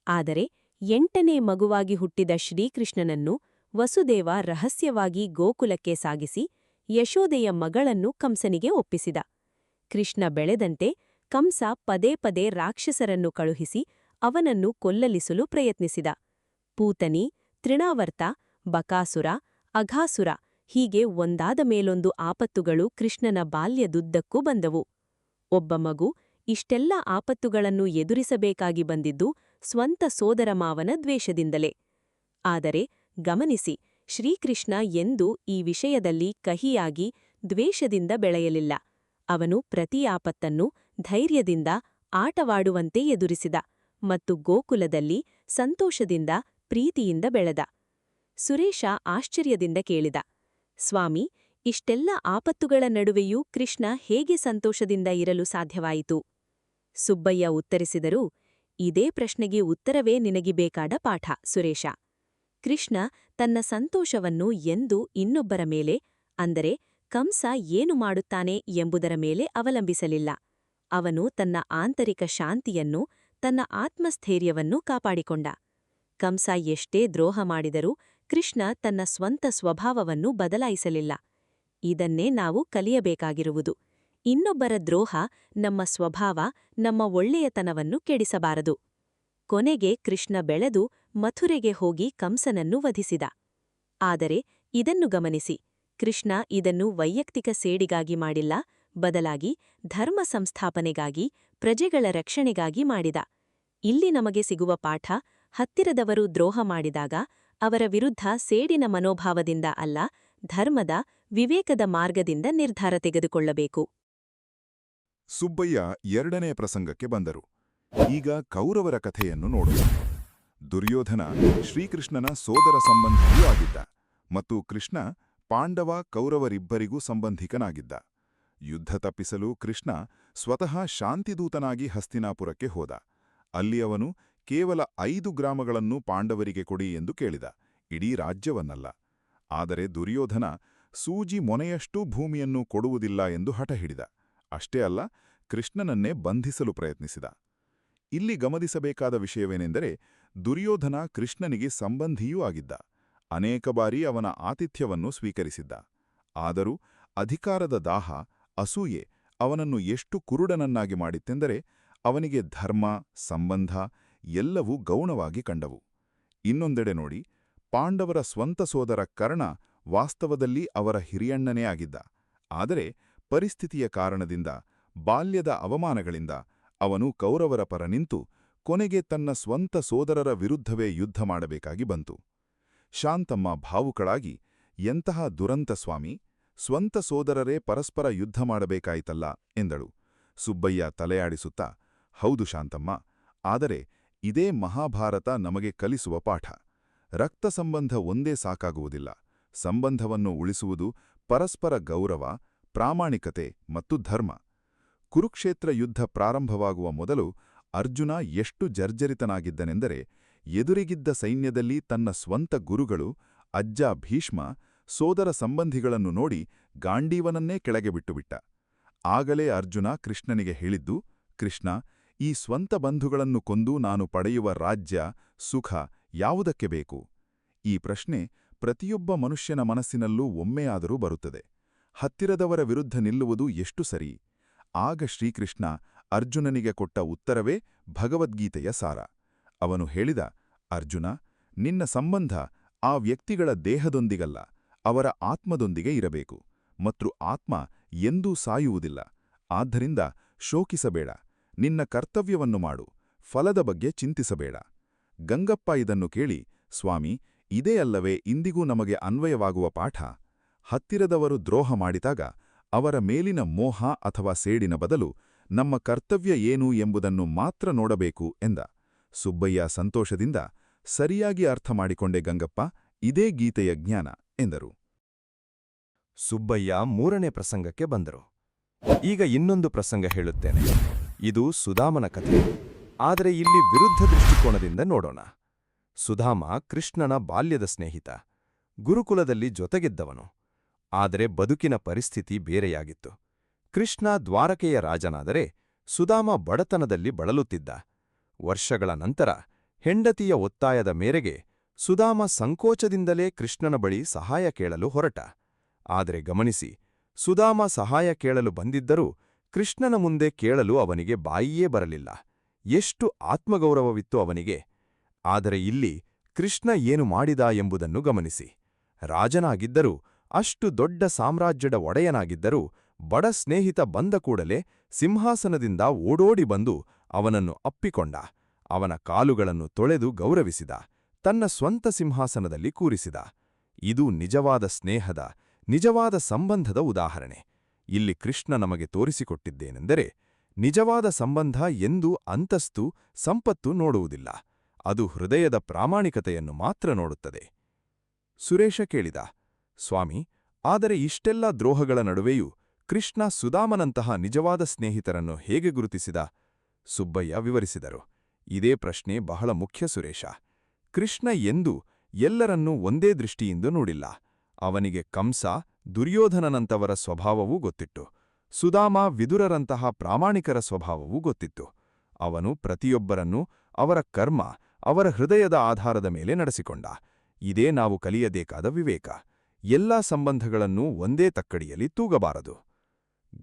ಆದರೆ 8ನೇ ಮಗುವಾಗಿ ಹುಟ್ಟಿದ ಶ್ರೀಕೃಷ್ಣನನ್ನು ವಸುದೇವ ರಹಸ್ಯವಾಗಿ ಗೋಕುಲಕ್ಕೆ ಸಾಗಿಸಿ ಯಶೋದೆಯ ಮಗಳನ್ನು ಕಂಸನಿಗೆ ಒಪ್ಪಿಸಿದ. ಕೃಷ್ಣ ಬೆಳೆದಂತೆ ಕಂಸ ಪದೇ ಪದೇ ರಾಕ್ಷಸರನ್ನು ಕಳುಹಿಸಿ ಅವನನ್ನು ಕೊಲ್ಲಲಿಸಲು ಪ್ರಯತ್ನಿಸಿದ. ಪೂತನಿ, ತೃಣಾವರ್ತ, ಬಕಾಸುರ, ಅಘಾಸುರ ಹೀಗೆ ಒಂದಾದ ಮೇಲೊಂದು ಆಪತ್ತುಗಳು ಕೃಷ್ಣನ ಬಾಲ್ಯದುದ್ದಕ್ಕೂ ಬಂದವು. ಒಬ್ಬ ಮಗು ಇಷ್ಟೆಲ್ಲ ಆಪತ್ತುಗಳನ್ನು ಎದುರಿಸಬೇಕಾಗಿ ಬಂದಿದ್ದು ಸ್ವಂತ ಸೋದರಮಾವನ ದ್ವೇಷದಿಂದಲೇ. ಆದರೆ ಗಮನಿಸಿ, ಶ್ರೀಕೃಷ್ಣ ಎಂದೂ ಈ ವಿಷಯದಲ್ಲಿ ಕಹಿಯಾಗಿ ದ್ವೇಷದಿಂದ ಬೆಳೆಯಲಿಲ್ಲ. ಅವನು ಪ್ರತಿ ಆಪತ್ತನ್ನು ಧೈರ್ಯದಿಂದ, ಆಟವಾಡುವಂತೆ ಎದುರಿಸಿದ ಮತ್ತು ಗೋಕುಲದಲ್ಲಿ ಸಂತೋಷದಿಂದ, ಪ್ರೀತಿಯಿಂದ ಬೆಳೆದ. ಸುರೇಶ ಆಶ್ಚರ್ಯದಿಂದ ಕೇಳಿದ, ಸ್ವಾಮಿ, ಇಷ್ಟೆಲ್ಲ ಆಪತ್ತುಗಳ ನಡುವೆಯೂ ಕೃಷ್ಣ ಹೇಗೆ ಸಂತೋಷದಿಂದ ಇರಲು ಸಾಧ್ಯವಾಯಿತು? ಸುಬ್ಬಯ್ಯ ಉತ್ತರಿಸಿದರು, ಇದೇ ಪ್ರಶ್ನೆಗೆ ಉತ್ತರವೇ ನಿನಗಿಬೇಕಾದ ಪಾಠ ಸುರೇಶ. ಕೃಷ್ಣ ತನ್ನ ಸಂತೋಷವನ್ನು ಎಂದೂ ಇನ್ನೊಬ್ಬರ ಮೇಲೆ, ಅಂದರೆ ಕಂಸ ಏನು ಮಾಡುತ್ತಾನೆ ಎಂಬುದರ ಮೇಲೆ ಅವಲಂಬಿಸಲಿಲ್ಲ. ಅವನು ತನ್ನ ಆಂತರಿಕ ಶಾಂತಿಯನ್ನು, ತನ್ನ ಆತ್ಮಸ್ಥೈರ್ಯವನ್ನು ಕಾಪಾಡಿಕೊಂಡ. ಕಂಸ ಎಷ್ಟೇ ದ್ರೋಹ ಮಾಡಿದರೂ ಕೃಷ್ಣ ತನ್ನ ಸ್ವಂತ ಸ್ವಭಾವವನ್ನು ಬದಲಾಯಿಸಲಿಲ್ಲ. ಇದನ್ನೇ ನಾವು ಕಲಿಯಬೇಕಾಗಿರುವುದು. ಇನ್ನೊಬ್ಬರ ದ್ರೋಹ ನಮ್ಮ ಸ್ವಭಾವ, ನಮ್ಮ ಒಳ್ಳೆಯತನವನ್ನು ಕೆಡಿಸಬಾರದು. ಕೊನೆಗೆ ಕೃಷ್ಣ ಬೆಳೆದು ಮಥುರೆಗೆ ಹೋಗಿ ಕಂಸನನ್ನು ವಧಿಸಿದ. ಆದರೆ ಇದನ್ನು ಗಮನಿಸಿ, ಕೃಷ್ಣ ಇದನ್ನು ವೈಯಕ್ತಿಕ ಸೇಡಿಗಾಗಿ ಮಾಡಿಲ್ಲ, ಬದಲಾಗಿ ಧರ್ಮ ಸಂಸ್ಥಾಪನೆಗಾಗಿ, ಪ್ರಜೆಗಳ ರಕ್ಷಣೆಗಾಗಿ ಮಾಡಿದ. ಇಲ್ಲಿ ನಮಗೆ ಸಿಗುವ ಪಾಠ, ಹತ್ತಿರದವರು ದ್ರೋಹ ಮಾಡಿದಾಗ ಅವರ ವಿರುದ್ಧ ಸೇಡಿನ ಮನೋಭಾವದಿಂದ ಅಲ್ಲ, ಧರ್ಮದ, ವಿವೇಕದ ಮಾರ್ಗದಿಂದ ನಿರ್ಧಾರ ತೆಗೆದುಕೊಳ್ಳಬೇಕು. ಸುಬ್ಬಯ್ಯ ಎರಡನೇ ಪ್ರಸಂಗಕ್ಕೆ ಬಂದರು. ಈಗ ಕೌರವರ ಕಥೆಯನ್ನು ನೋಡೋಣ. ದುರ್ಯೋಧನ ಶ್ರೀಕೃಷ್ಣನ ಸೋದರ ಸಂಬಂಧಿಯೂ ಆಗಿದ್ದ, ಮತ್ತು ಕೃಷ್ಣ ಪಾಂಡವ ಕೌರವರಿಬ್ಬರಿಗೂ ಸಂಬಂಧಿಕನಾಗಿದ್ದ. ಯುದ್ಧ ತಪ್ಪಿಸಲು ಕೃಷ್ಣ ಸ್ವತಃ ಶಾಂತಿದೂತನಾಗಿ ಹಸ್ತಿನಾಪುರಕ್ಕೆ ಹೋದ. ಅಲ್ಲಿ ಅವನು ಕೇವಲ 5 ಗ್ರಾಮಗಳನ್ನು ಪಾಂಡವರಿಗೆ ಕೊಡಿ ಎಂದು ಕೇಳಿದ, ಇಡೀ ರಾಜ್ಯವನ್ನಲ್ಲ. ಆದರೆ ದುರ್ಯೋಧನ ಸೂಜಿ ಮೊನೆಯಷ್ಟೂ ಭೂಮಿಯನ್ನು ಕೊಡುವುದಿಲ್ಲ ಎಂದು ಹಠ ಹಿಡಿದ. ಅಷ್ಟೇ ಅಲ್ಲ, ಕೃಷ್ಣನನ್ನೇ ಬಂಧಿಸಲು ಪ್ರಯತ್ನಿಸಿದ. ಇಲ್ಲಿ ಗಮನಿಸಬೇಕಾದ ವಿಷಯವೇನೆಂದರೆ, ದುರ್ಯೋಧನ ಕೃಷ್ಣನಿಗೆ ಸಂಬಂಧಿಯೂ ಆಗಿದ್ದ. ಅನೇಕ ಬಾರಿ ಅವನ ಆತಿಥ್ಯವನ್ನು ಸ್ವೀಕರಿಸಿದ್ದ. ಆದರೂ ಅಧಿಕಾರದ ದಾಹ, ಅಸೂಯೆ ಅವನನ್ನು ಎಷ್ಟು ಕುರುಡನನ್ನಾಗಿ ಮಾಡಿತ್ತೆಂದರೆ, ಅವನಿಗೆ ಧರ್ಮ, ಸಂಬಂಧ ಎಲ್ಲವೂ ಗೌಣವಾಗಿ ಕಂಡವು. ಇನ್ನೊಂದೆಡೆ ನೋಡಿ, ಪಾಂಡವರ ಸ್ವಂತ ಸೋದರ ಕರ್ಣ ವಾಸ್ತವದಲ್ಲಿ ಅವರ ಹಿರಿಯಣ್ಣನೇ ಆಗಿದ್ದ. ಆದರೆ ಪರಿಸ್ಥಿತಿಯ ಕಾರಣದಿಂದ, ಬಾಲ್ಯದ ಅವಮಾನಗಳಿಂದ ಅವನು ಕೌರವರ ಪರ ನಿಂತು ಕೊನೆಗೆ ತನ್ನ ಸ್ವಂತ ಸೋದರರ ವಿರುದ್ಧವೇ ಯುದ್ಧ ಮಾಡಬೇಕಾಗಿ ಬಂತು. ಶಾಂತಮ್ಮ ಭಾವುಕಳಾಗಿ, ಎಂತಹ ದುರಂತ ಸ್ವಾಮಿ, ಸ್ವಂತ ಸೋದರರೇ ಪರಸ್ಪರ ಯುದ್ಧ ಮಾಡಬೇಕಾಯಿತಲ್ಲ ಎಂದಳು. ಸುಬ್ಬಯ್ಯ ತಲೆಯಾಡಿಸುತ್ತಾ, ಹೌದು ಶಾಂತಮ್ಮ, ಆದರೆ ಇದೇ ಮಹಾಭಾರತ ನಮಗೆ ಕಲಿಸುವ ಪಾಠ. ರಕ್ತ ಸಂಬಂಧ ಒಂದೇ ಸಾಕಾಗುವುದಿಲ್ಲ. ಸಂಬಂಧವನ್ನು ಉಳಿಸುವುದು ಪರಸ್ಪರ ಗೌರವ, ಪ್ರಾಮಾಣಿಕತೆ ಮತ್ತು ಧರ್ಮ. ಕುರುಕ್ಷೇತ್ರ ಯುದ್ಧ ಪ್ರಾರಂಭವಾಗುವ ಮೊದಲು ಅರ್ಜುನ ಎಷ್ಟು ಜರ್ಜರಿತನಾಗಿದ್ದನೆಂದರೆ, ಎದುರಿಗಿದ್ದ ಸೈನ್ಯದಲ್ಲಿ ತನ್ನ ಸ್ವಂತ ಗುರುಗಳು, ಅಜ್ಜ ಭೀಷ್ಮ, ಸೋದರ ಸಂಬಂಧಿಗಳನ್ನು ನೋಡಿ ಗಾಂಡೀವನನ್ನೇ ಕೆಳಗೆ ಬಿಟ್ಟುಬಿಟ್ಟ. ಆಗಲೇ ಅರ್ಜುನ ಕೃಷ್ಣನಿಗೆ ಹೇಳಿದ್ದು, ಕೃಷ್ಣ, ಈ ಸ್ವಂತ ಬಂಧುಗಳನ್ನು ಕೊಂದು ನಾನು ಪಡೆಯುವ ರಾಜ್ಯ, ಸುಖ ಯಾವುದಕ್ಕೆ ಬೇಕು? ಈ ಪ್ರಶ್ನೆ ಪ್ರತಿಯೊಬ್ಬ ಮನುಷ್ಯನ ಮನಸ್ಸಿನಲ್ಲೂ ಒಮ್ಮೆಯಾದರೂ ಬರುತ್ತದೆ. ಹತ್ತಿರದವರ ವಿರುದ್ಧ ನಿಲ್ಲುವುದು ಎಷ್ಟು ಸರಿ? ಆಗ ಶ್ರೀಕೃಷ್ಣ ಅರ್ಜುನನಿಗೆ ಕೊಟ್ಟ ಉತ್ತರವೇ ಭಗವದ್ಗೀತೆಯ ಸಾರ. ಅವನು ಹೇಳಿದ, ಅರ್ಜುನ, ನಿನ್ನ ಸಂಬಂಧ ಆ ವ್ಯಕ್ತಿಗಳ ದೇಹದೊಂದಿಗಲ್ಲ, ಅವರ ಆತ್ಮದೊಂದಿಗೆ ಇರಬೇಕು. ಮತ್ತು ಆತ್ಮ ಎಂದೂ ಸಾಯುವುದಿಲ್ಲ. ಆದ್ದರಿಂದ ಶೋಕಿಸಬೇಡ, ನಿನ್ನ ಕರ್ತವ್ಯವನ್ನು ಮಾಡು, ಫಲದ ಬಗ್ಗೆ ಚಿಂತಿಸಬೇಡ. ಗಂಗಪ್ಪ ಇದನ್ನು ಕೇಳಿ, ಸ್ವಾಮಿ, ಇದೇ ಅಲ್ಲವೇ ಇಂದಿಗೂ ನಮಗೆ ಅನ್ವಯವಾಗುವ ಪಾಠ? ಹತ್ತಿರದವರು ದ್ರೋಹ ಮಾಡಿದಾಗ ಅವರ ಮೇಲಿನ ಮೋಹ ಅಥವಾ ಸೇಡಿನ ಬದಲು ನಮ್ಮ ಕರ್ತವ್ಯ ಏನು ಎಂಬುದನ್ನು ಮಾತ್ರ ನೋಡಬೇಕು ಎಂದ. ಸುಬ್ಬಯ್ಯ ಸಂತೋಷದಿಂದ, ಸರಿಯಾಗಿ ಅರ್ಥ ಮಾಡಿಕೊಂಡೆ ಗಂಗಪ್ಪ, ಇದೇ ಗೀತೆಯ ಜ್ಞಾನ ಎಂದರು. ಸುಬ್ಬಯ್ಯ 3ನೇ ಪ್ರಸಂಗಕ್ಕೆ ಬಂದರು. ಈಗ ಇನ್ನೊಂದು ಪ್ರಸಂಗ ಹೇಳುತ್ತೇನೆ. ಇದು ಸುಧಾಮನ ಕಥೆ. ಆದರೆ ಇಲ್ಲಿ ವಿರುದ್ಧ ದೃಷ್ಟಿಕೋನದಿಂದ ನೋಡೋಣ. ಸುಧಾಮ ಕೃಷ್ಣನ ಬಾಲ್ಯದ ಸ್ನೇಹಿತ, ಗುರುಕುಲದಲ್ಲಿ ಜೊತೆಗಿದ್ದವನು. ಆದರೆ ಬದುಕಿನ ಪರಿಸ್ಥಿತಿ ಬೇರೆಯಾಗಿತ್ತು. ಕೃಷ್ಣ ದ್ವಾರಕೆಯ ರಾಜನಾದರೆ ಸುಧಾಮ ಬಡತನದಲ್ಲಿ ಬಳಲುತ್ತಿದ್ದ. ವರ್ಷಗಳ ನಂತರ ಹೆಂಡತಿಯ ಒತ್ತಾಯದ ಮೇರೆಗೆ ಸುಧಾಮ ಸಂಕೋಚದಿಂದಲೇ ಕೃಷ್ಣನ ಬಳಿ ಸಹಾಯ ಕೇಳಲು ಹೊರಟ. ಆದರೆ ಗಮನಿಸಿ, ಸುಧಾಮ ಸಹಾಯ ಕೇಳಲು ಬಂದಿದ್ದರೂ ಕೃಷ್ಣನ ಮುಂದೆ ಕೇಳಲು ಅವನಿಗೆ ಬಾಯಿಯೇ ಬರಲಿಲ್ಲ. ಎಷ್ಟು ಆತ್ಮಗೌರವವಿತ್ತು ಅವನಿಗೆ! ಆದರೆ ಇಲ್ಲಿ ಕೃಷ್ಣ ಏನು ಮಾಡಿದ ಎಂಬುದನ್ನು ಗಮನಿಸಿ. ರಾಜನಾಗಿದ್ದರೂ, ಅಷ್ಟು ದೊಡ್ಡ ಸಾಮ್ರಾಜ್ಯದ ಒಡೆಯನಾಗಿದ್ದರೂ, ಬಡ ಸ್ನೇಹಿತ ಬಂದ ಕೂಡಲೇ ಸಿಂಹಾಸನದಿಂದ ಓಡೋಡಿ ಬಂದು ಅವನನ್ನು ಅಪ್ಪಿಕೊಂಡ. ಅವನ ಕಾಲುಗಳನ್ನು ತೊಳೆದು ಗೌರವಿಸಿದ. ತನ್ನ ಸ್ವಂತ ಸಿಂಹಾಸನದಲ್ಲಿ ಕೂರಿಸಿದ. ಇದು ನಿಜವಾದ ಸ್ನೇಹದ, ನಿಜವಾದ ಸಂಬಂಧದ ಉದಾಹರಣೆ. ಇಲ್ಲಿ ಕೃಷ್ಣ ನಮಗೆ ತೋರಿಸಿಕೊಟ್ಟಿದ್ದೇನೆಂದರೆ, ನಿಜವಾದ ಸಂಬಂಧ ಎಂದೂ ಅಂತಸ್ತು, ಸಂಪತ್ತು ನೋಡುವುದಿಲ್ಲ. ಅದು ಹೃದಯದ ಪ್ರಾಮಾಣಿಕತೆಯನ್ನು ಮಾತ್ರ ನೋಡುತ್ತದೆ. ಸುರೇಶ ಕೇಳಿದ, ಸ್ವಾಮಿ, ಆದರೆ ಇಷ್ಟೆಲ್ಲ ದ್ರೋಹಗಳ ನಡುವೆಯೂ ಕೃಷ್ಣ ಸುಧಾಮನಂತಹ ನಿಜವಾದ ಸ್ನೇಹಿತರನ್ನು ಹೇಗೆ ಗುರುತಿಸಿದ? ಸುಬ್ಬಯ್ಯ ವಿವರಿಸಿದರು. ಇದೇ ಪ್ರಶ್ನೆ ಬಹಳ ಮುಖ್ಯ ಸುರೇಶ. ಕೃಷ್ಣ ಎಂದೂ ಎಲ್ಲರನ್ನೂ ಒಂದೇ ದೃಷ್ಟಿಯಿಂದ ನೋಡಿಲ್ಲ. ಅವನಿಗೆ ಕಂಸ, ದುರ್ಯೋಧನನಂತವರ ಸ್ವಭಾವವೂ ಗೊತ್ತಿತ್ತು. ಸುದಾಮ, ವಿದುರರಂತಹ ಪ್ರಾಮಾಣಿಕರ ಸ್ವಭಾವವೂ ಗೊತ್ತಿತ್ತು. ಅವನು ಪ್ರತಿಯೊಬ್ಬರನ್ನೂ ಅವರ ಕರ್ಮ, ಅವರ ಹೃದಯದ ಆಧಾರದ ಮೇಲೆ ನಡೆಸಿಕೊಂಡ. ಇದೇ ನಾವು ಕಲಿಯಬೇಕಾದ ವಿವೇಕ. ಎಲ್ಲಾ ಸಂಬಂಧಗಳನ್ನೂ ಒಂದೇ ತಕ್ಕಡಿಯಲ್ಲಿ ತೂಗಬಾರದು.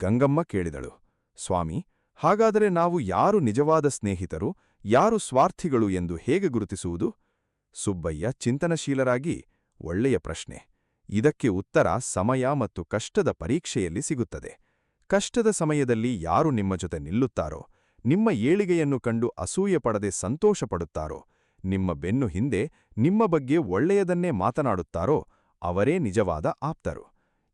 ಗಂಗಮ್ಮ ಕೇಳಿದಳು, ಸ್ವಾಮಿ, ಹಾಗಾದರೆ ನಾವು ಯಾರು ನಿಜವಾದ ಸ್ನೇಹಿತರು, ಯಾರು ಸ್ವಾರ್ಥಿಗಳು ಎಂದು ಹೇಗೆ ಗುರುತಿಸುವುದು? ಸುಬ್ಬಯ್ಯ ಚಿಂತನಶೀಲರಾಗಿ, ಒಳ್ಳೆಯ ಪ್ರಶ್ನೆ. ಇದಕ್ಕೆ ಉತ್ತರ ಸಮಯ ಮತ್ತು ಕಷ್ಟದ ಪರೀಕ್ಷೆಯಲ್ಲಿ ಸಿಗುತ್ತದೆ. ಕಷ್ಟದ ಸಮಯದಲ್ಲಿ ಯಾರು ನಿಮ್ಮ ಜೊತೆ ನಿಲ್ಲುತ್ತಾರೋ, ನಿಮ್ಮ ಏಳಿಗೆಯನ್ನು ಕಂಡು ಅಸೂಯೆ ಪಡದೆ ಸಂತೋಷಪಡುತ್ತಾರೋ, ನಿಮ್ಮ ಬೆನ್ನು ಹಿಂದೆ ನಿಮ್ಮ ಬಗ್ಗೆ ಒಳ್ಳೆಯದನ್ನೇ ಮಾತನಾಡುತ್ತಾರೋ, ಅವರೇ ನಿಜವಾದ ಆಪ್ತರು.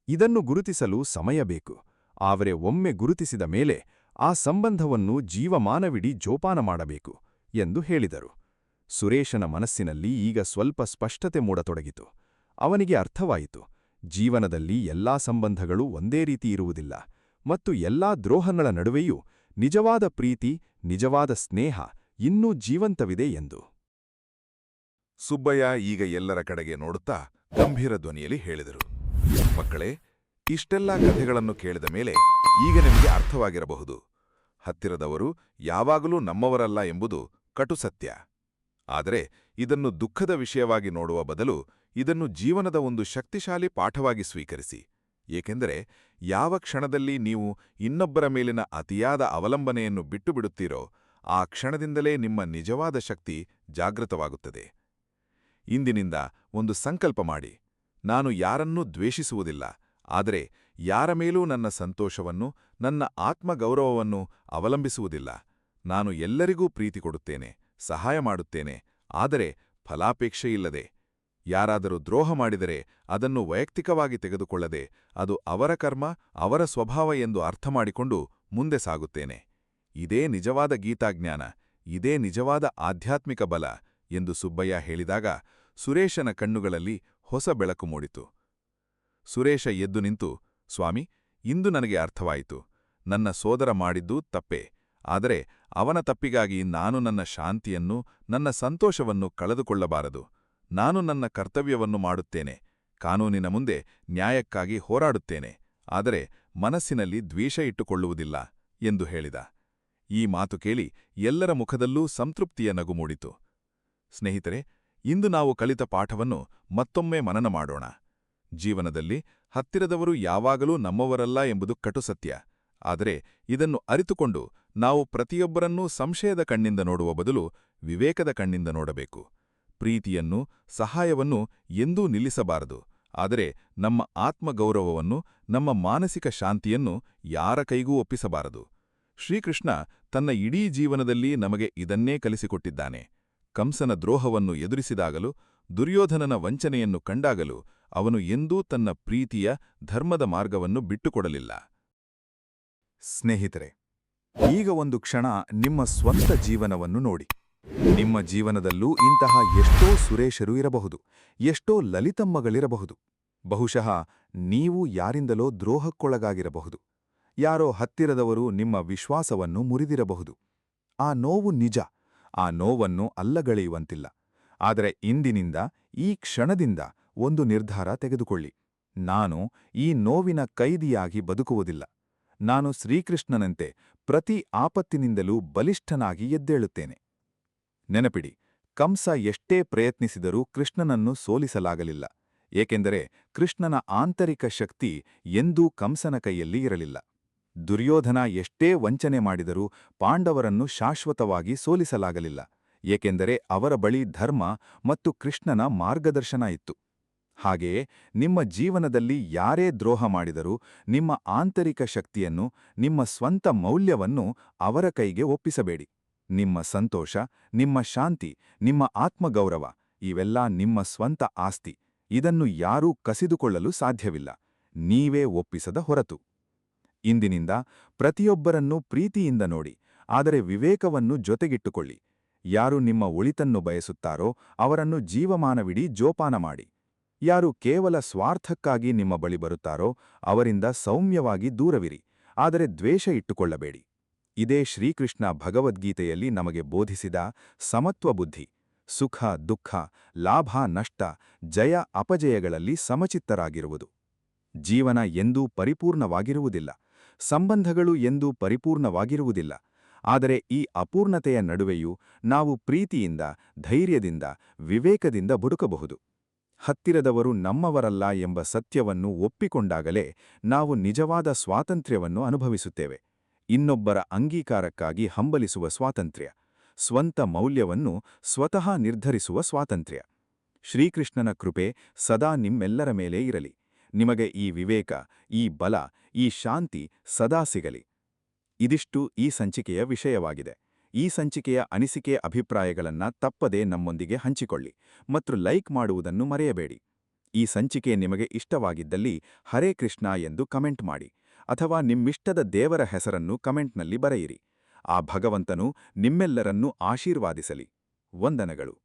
ಇದನ್ನು ಗುರುತಿಸಲು ಸಮಯ ಬೇಕು. ಆದರೆ ಒಮ್ಮೆ ಗುರುತಿಸಿದ ಮೇಲೆ ಆ ಸಂಬಂಧವನ್ನು ಜೀವಮಾನವಿಡೀ ಜೋಪಾನ ಮಾಡಬೇಕು ಎಂದು ಹೇಳಿದರು. ಸುರೇಶನ ಮನಸ್ಸಿನಲ್ಲಿ ಈಗ ಸ್ವಲ್ಪ ಸ್ಪಷ್ಟತೆ ಮೂಡತೊಡಗಿತು. ಅವನಿಗೆ ಅರ್ಥವಾಯಿತು, ಜೀವನದಲ್ಲಿ ಎಲ್ಲಾ ಸಂಬಂಧಗಳು ಒಂದೇ ರೀತಿ ಇರುವುದಿಲ್ಲ, ಮತ್ತು ಎಲ್ಲಾ ದ್ರೋಹಗಳ ನಡುವೆಯೂ ನಿಜವಾದ ಪ್ರೀತಿ, ನಿಜವಾದ ಸ್ನೇಹ ಇನ್ನೂ ಜೀವಂತವಿದೆ ಎಂದು. ಸುಬ್ಬಯ್ಯ ಈಗ ಎಲ್ಲರ ಕಡೆಗೆ ನೋಡುತ್ತಾ ಗಂಭೀರ ಧ್ವನಿಯಲ್ಲಿ ಹೇಳಿದರು, ಮಕ್ಕಳೇ, ಇಷ್ಟೆಲ್ಲ ಕಥೆಗಳನ್ನು ಕೇಳಿದ ಮೇಲೆ ಈಗ ನಿಮಗೆ ಅರ್ಥವಾಗಿರಬಹುದು. ಹತ್ತಿರದವರು ಯಾವಾಗಲೂ ನಮ್ಮವರಲ್ಲ ಎಂಬುದು ಕಟು ಸತ್ಯ. ಆದರೆ ಇದನ್ನು ದುಃಖದ ವಿಷಯವಾಗಿ ನೋಡುವ ಬದಲು ಇದನ್ನು ಜೀವನದ ಒಂದು ಶಕ್ತಿಶಾಲಿ ಪಾಠವಾಗಿ ಸ್ವೀಕರಿಸಿ. ಏಕೆಂದರೆ ಯಾವ ಕ್ಷಣದಲ್ಲಿ ನೀವು ಇನ್ನೊಬ್ಬರ ಮೇಲಿನ ಅತಿಯಾದ ಅವಲಂಬನೆಯನ್ನು ಬಿಟ್ಟುಬಿಡುತ್ತೀರೋ, ಆ ಕ್ಷಣದಿಂದಲೇ ನಿಮ್ಮ ನಿಜವಾದ ಶಕ್ತಿ ಜಾಗೃತವಾಗುತ್ತದೆ. ಇಂದಿನಿಂದ ಒಂದು ಸಂಕಲ್ಪ ಮಾಡಿ, ನಾನು ಯಾರನ್ನೂ ದ್ವೇಷಿಸುವುದಿಲ್ಲ, ಆದರೆ ಯಾರ ಮೇಲೂ ನನ್ನ ಸಂತೋಷವನ್ನು, ನನ್ನ ಆತ್ಮಗೌರವವನ್ನು ಅವಲಂಬಿಸುವುದಿಲ್ಲ. ನಾನು ಎಲ್ಲರಿಗೂ ಪ್ರೀತಿ ಕೊಡುತ್ತೇನೆ, ಸಹಾಯ ಮಾಡುತ್ತೇನೆ, ಆದರೆ ಫಲಾಪೇಕ್ಷೆಯಿಲ್ಲದೆ. ಯಾರಾದರೂ ದ್ರೋಹ ಮಾಡಿದರೆ ಅದನ್ನು ವೈಯಕ್ತಿಕವಾಗಿ ತೆಗೆದುಕೊಳ್ಳದೆ, ಅದು ಅವರ ಕರ್ಮ, ಅವರ ಸ್ವಭಾವ ಎಂದು ಅರ್ಥಮಾಡಿಕೊಂಡು ಮುಂದೆ ಸಾಗುತ್ತೇನೆ. ಇದೇ ನಿಜವಾದ ಗೀತಾಜ್ಞಾನ, ಇದೇ ನಿಜವಾದ ಆಧ್ಯಾತ್ಮಿಕ ಬಲ ಎಂದು ಸುಬ್ಬಯ್ಯ ಹೇಳಿದಾಗ ಸುರೇಶನ ಕಣ್ಣುಗಳಲ್ಲಿ ಹೊಸ ಬೆಳಕು ಮೂಡಿತು. ಸುರೇಶ ಎದ್ದು ನಿಂತು, ಸ್ವಾಮಿ, ಇಂದು ನನಗೆ ಅರ್ಥವಾಯಿತು. ನನ್ನ ಸೋದರ ಮಾಡಿದ್ದೂ ತಪ್ಪೇ, ಆದರೆ ಅವನ ತಪ್ಪಿಗಾಗಿ ನಾನು ನನ್ನ ಶಾಂತಿಯನ್ನು, ನನ್ನ ಸಂತೋಷವನ್ನು ಕಳೆದುಕೊಳ್ಳಬಾರದು. ನಾನು ನನ್ನ ಕರ್ತವ್ಯವನ್ನು ಮಾಡುತ್ತೇನೆ, ಕಾನೂನಿನ ಮುಂದೆ ನ್ಯಾಯಕ್ಕಾಗಿ ಹೋರಾಡುತ್ತೇನೆ, ಆದರೆ ಮನಸ್ಸಿನಲ್ಲಿ ದ್ವೇಷ ಇಟ್ಟುಕೊಳ್ಳುವುದಿಲ್ಲ ಎಂದು ಹೇಳಿದ. ಈ ಮಾತು ಕೇಳಿ ಎಲ್ಲರ ಮುಖದಲ್ಲೂ ಸಂತೃಪ್ತಿಯ ನಗು ಮೂಡಿತು. ಸ್ನೇಹಿತರೆ, ಇಂದು ನಾವು ಕಲಿತ ಪಾಠವನ್ನು ಮತ್ತೊಮ್ಮೆ ಮನನ ಮಾಡೋಣ. ಜೀವನದಲ್ಲಿ ಹತ್ತಿರದವರು ಯಾವಾಗಲೂ ನಮ್ಮವರಲ್ಲ ಎಂಬುದು ಕಟುಸತ್ಯ. ಆದರೆ ಇದನ್ನು ಅರಿತುಕೊಂಡು ನಾವು ಪ್ರತಿಯೊಬ್ಬರನ್ನೂ ಸಂಶಯದ ಕಣ್ಣಿಂದ ನೋಡುವ ಬದಲು ವಿವೇಕದ ಕಣ್ಣಿಂದ ನೋಡಬೇಕು. ಪ್ರೀತಿಯನ್ನು, ಸಹಾಯವನ್ನು ಎಂದೂ ನಿಲ್ಲಿಸಬಾರದು. ಆದರೆ ನಮ್ಮ ಆತ್ಮಗೌರವವನ್ನು, ನಮ್ಮ ಮಾನಸಿಕ ಶಾಂತಿಯನ್ನು ಯಾರ ಕೈಗೂ ಒಪ್ಪಿಸಬಾರದು. ಶ್ರೀಕೃಷ್ಣ ತನ್ನ ಇಡೀ ಜೀವನದಲ್ಲಿ ನಮಗೆ ಇದನ್ನೇ ಕಲಿಸಿಕೊಟ್ಟಿದ್ದಾನೆ. ಕಂಸನ ದ್ರೋಹವನ್ನು ಎದುರಿಸಿದಾಗಲೂ, ದುರ್ಯೋಧನನ ವಂಚನೆಯನ್ನು ಕಂಡಾಗಲೂ ಅವನು ಎಂದೂ ತನ್ನ ಪ್ರೀತಿಯ, ಧರ್ಮದ ಮಾರ್ಗವನ್ನು ಬಿಟ್ಟುಕೊಡಲಿಲ್ಲ. ಸ್ನೇಹಿತರೆ, ಈಗ ಒಂದು ಕ್ಷಣ ನಿಮ್ಮ ಸ್ವಂತ ಜೀವನವನ್ನು ನೋಡಿ. ನಿಮ್ಮ ಜೀವನದಲ್ಲೂ ಇಂತಹ ಎಷ್ಟೋ ಸುರೇಶರು ಇರಬಹುದು, ಎಷ್ಟೋ ಲಲಿತಮ್ಮಗಳಿರಬಹುದು. ಬಹುಶಃ ನೀವು ಯಾರಿಂದಲೋ ದ್ರೋಹಕ್ಕೊಳಗಾಗಿರಬಹುದು. ಯಾರೋ ಹತ್ತಿರದವರು ನಿಮ್ಮ ವಿಶ್ವಾಸವನ್ನು ಮುರಿದಿರಬಹುದು. ಆ ನೋವು ನಿಜ, ಆ ನೋವನ್ನು ಅಲ್ಲಗಳೆಯುವಂತಿಲ್ಲ. ಆದರೆ ಇಂದಿನಿಂದ, ಈ ಕ್ಷಣದಿಂದ ಒಂದು ನಿರ್ಧಾರ ತೆಗೆದುಕೊಳ್ಳಿ. ನಾನು ಈ ನೋವಿನ ಕೈದಿಯಾಗಿ ಬದುಕುವುದಿಲ್ಲ. ನಾನು ಶ್ರೀಕೃಷ್ಣನಂತೆ ಪ್ರತಿ ಆಪತ್ತಿನಿಂದಲೂ ಬಲಿಷ್ಠನಾಗಿ ಎದ್ದೇಳುತ್ತೇನೆ. ನೆನಪಿಡಿ, ಕಂಸ ಎಷ್ಟೇ ಪ್ರಯತ್ನಿಸಿದರೂ ಕೃಷ್ಣನನ್ನು ಸೋಲಿಸಲಾಗಲಿಲ್ಲ. ಏಕೆಂದರೆ ಕೃಷ್ಣನ ಆಂತರಿಕ ಶಕ್ತಿ ಎಂದೂ ಕಂಸನ ಕೈಯಲ್ಲಿ ಇರಲಿಲ್ಲ. ದುರ್ಯೋಧನ ಎಷ್ಟೇ ವಂಚನೆ ಮಾಡಿದರೂ ಪಾಂಡವರನ್ನು ಶಾಶ್ವತವಾಗಿ ಸೋಲಿಸಲಾಗಲಿಲ್ಲ. ಏಕೆಂದರೆ ಅವರ ಬಳಿ ಧರ್ಮ ಮತ್ತು ಕೃಷ್ಣನ ಮಾರ್ಗದರ್ಶನ ಇತ್ತು. ಹಾಗೆಯೇ ನಿಮ್ಮ ಜೀವನದಲ್ಲಿ ಯಾರೇ ದ್ರೋಹ ಮಾಡಿದರೂ ನಿಮ್ಮ ಆಂತರಿಕ ಶಕ್ತಿಯನ್ನು, ನಿಮ್ಮ ಸ್ವಂತ ಮೌಲ್ಯವನ್ನು ಅವರ ಕೈಗೆ ಒಪ್ಪಿಸಬೇಡಿ. ನಿಮ್ಮ ಸಂತೋಷ, ನಿಮ್ಮ ಶಾಂತಿ, ನಿಮ್ಮ ಆತ್ಮಗೌರವ ಇವೆಲ್ಲ ನಿಮ್ಮ ಸ್ವಂತ ಆಸ್ತಿ. ಇದನ್ನು ಯಾರೂ ಕಸಿದುಕೊಳ್ಳಲು ಸಾಧ್ಯವಿಲ್ಲ, ನೀವೇ ಒಪ್ಪಿಸದ ಹೊರತು. ಇಂದಿನಿಂದ ಪ್ರತಿಯೊಬ್ಬರನ್ನೂ ಪ್ರೀತಿಯಿಂದ ನೋಡಿ, ಆದರೆ ವಿವೇಕವನ್ನು ಜೊತೆಗಿಟ್ಟುಕೊಳ್ಳಿ. ಯಾರು ನಿಮ್ಮ ಒಳಿತನ್ನು ಬಯಸುತ್ತಾರೋ ಅವರನ್ನು ಜೀವಮಾನವಿಡೀ ಜೋಪಾನ ಮಾಡಿ. ಯಾರು ಕೇವಲ ಸ್ವಾರ್ಥಕ್ಕಾಗಿ ನಿಮ್ಮ ಬಳಿ ಬರುತ್ತಾರೋ ಅವರಿಂದ ಸೌಮ್ಯವಾಗಿ ದೂರವಿರಿ, ಆದರೆ ದ್ವೇಷ ಇಟ್ಟುಕೊಳ್ಳಬೇಡಿ. ಇದೇ ಶ್ರೀಕೃಷ್ಣ ಭಗವದ್ಗೀತೆಯಲ್ಲಿ ನಮಗೆ ಬೋಧಿಸಿದ ಸಮತ್ವ ಬುದ್ಧಿ. ಸುಖ ದುಃಖ, ಲಾಭ ನಷ್ಟ, ಜಯ ಅಪಜಯಗಳಲ್ಲಿ ಸಮಚಿತ್ತರಾಗಿರುವುದು. ಜೀವನ ಎಂದೂ ಪರಿಪೂರ್ಣವಾಗಿರುವುದಿಲ್ಲ, ಸಂಬಂಧಗಳು ಎಂದೂ ಪರಿಪೂರ್ಣವಾಗಿರುವುದಿಲ್ಲ. ಆದರೆ ಈ ಅಪೂರ್ಣತೆಯ ನಡುವೆಯೂ ನಾವು ಪ್ರೀತಿಯಿಂದ, ಧೈರ್ಯದಿಂದ, ವಿವೇಕದಿಂದ ಬದುಕಬಹುದು. ಹತ್ತಿರದವರು ನಮ್ಮವರಲ್ಲ ಎಂಬ ಸತ್ಯವನ್ನು ಒಪ್ಪಿಕೊಂಡಾಗಲೇ ನಾವು ನಿಜವಾದ ಸ್ವಾತಂತ್ರ್ಯವನ್ನು ಅನುಭವಿಸುತ್ತೇವೆ. ಇನ್ನೊಬ್ಬರ ಅಂಗೀಕಾರಕ್ಕಾಗಿ ಹಂಬಲಿಸುವ ಸ್ವಾತಂತ್ರ್ಯ, ಸ್ವಂತ ಮೌಲ್ಯವನ್ನು ಸ್ವತಃ ನಿರ್ಧರಿಸುವ ಸ್ವಾತಂತ್ರ್ಯ. ಶ್ರೀಕೃಷ್ಣನ ಕೃಪೆ ಸದಾ ನಿಮ್ಮೆಲ್ಲರ ಮೇಲೆ ಇರಲಿ. ನಿಮಗೆ ಈ ವಿವೇಕ, ಈ ಬಲ, ಈ ಶಾಂತಿ ಸದಾ ಸಿಗಲಿ. ಇದಿಷ್ಟು ಈ ಸಂಚಿಕೆಯ ವಿಷಯವಾಗಿದೆ. ಈ ಸಂಚಿಕೆಯ ಅನಿಸಿಕೆ ಅಭಿಪ್ರಾಯಗಳನ್ನು ತಪ್ಪದೇ ನಮ್ಮೊಂದಿಗೆ ಹಂಚಿಕೊಳ್ಳಿ ಮತ್ತು ಲೈಕ್ ಮಾಡುವುದನ್ನು ಮರೆಯಬೇಡಿ. ಈ ಸಂಚಿಕೆ ನಿಮಗೆ ಇಷ್ಟವಾಗಿದ್ದಲ್ಲಿ ಹರೇ ಕೃಷ್ಣ ಎಂದು ಕಮೆಂಟ್ ಮಾಡಿ, ಅಥವಾ ನಿಮ್ಮಿಷ್ಟದ ದೇವರ ಹೆಸರನ್ನು ಕಮೆಂಟ್ನಲ್ಲಿ ಬರೆಯಿರಿ. ಆ ಭಗವಂತನು ನಿಮ್ಮೆಲ್ಲರನ್ನೂ ಆಶೀರ್ವಾದಿಸಲಿ. ವಂದನೆಗಳು.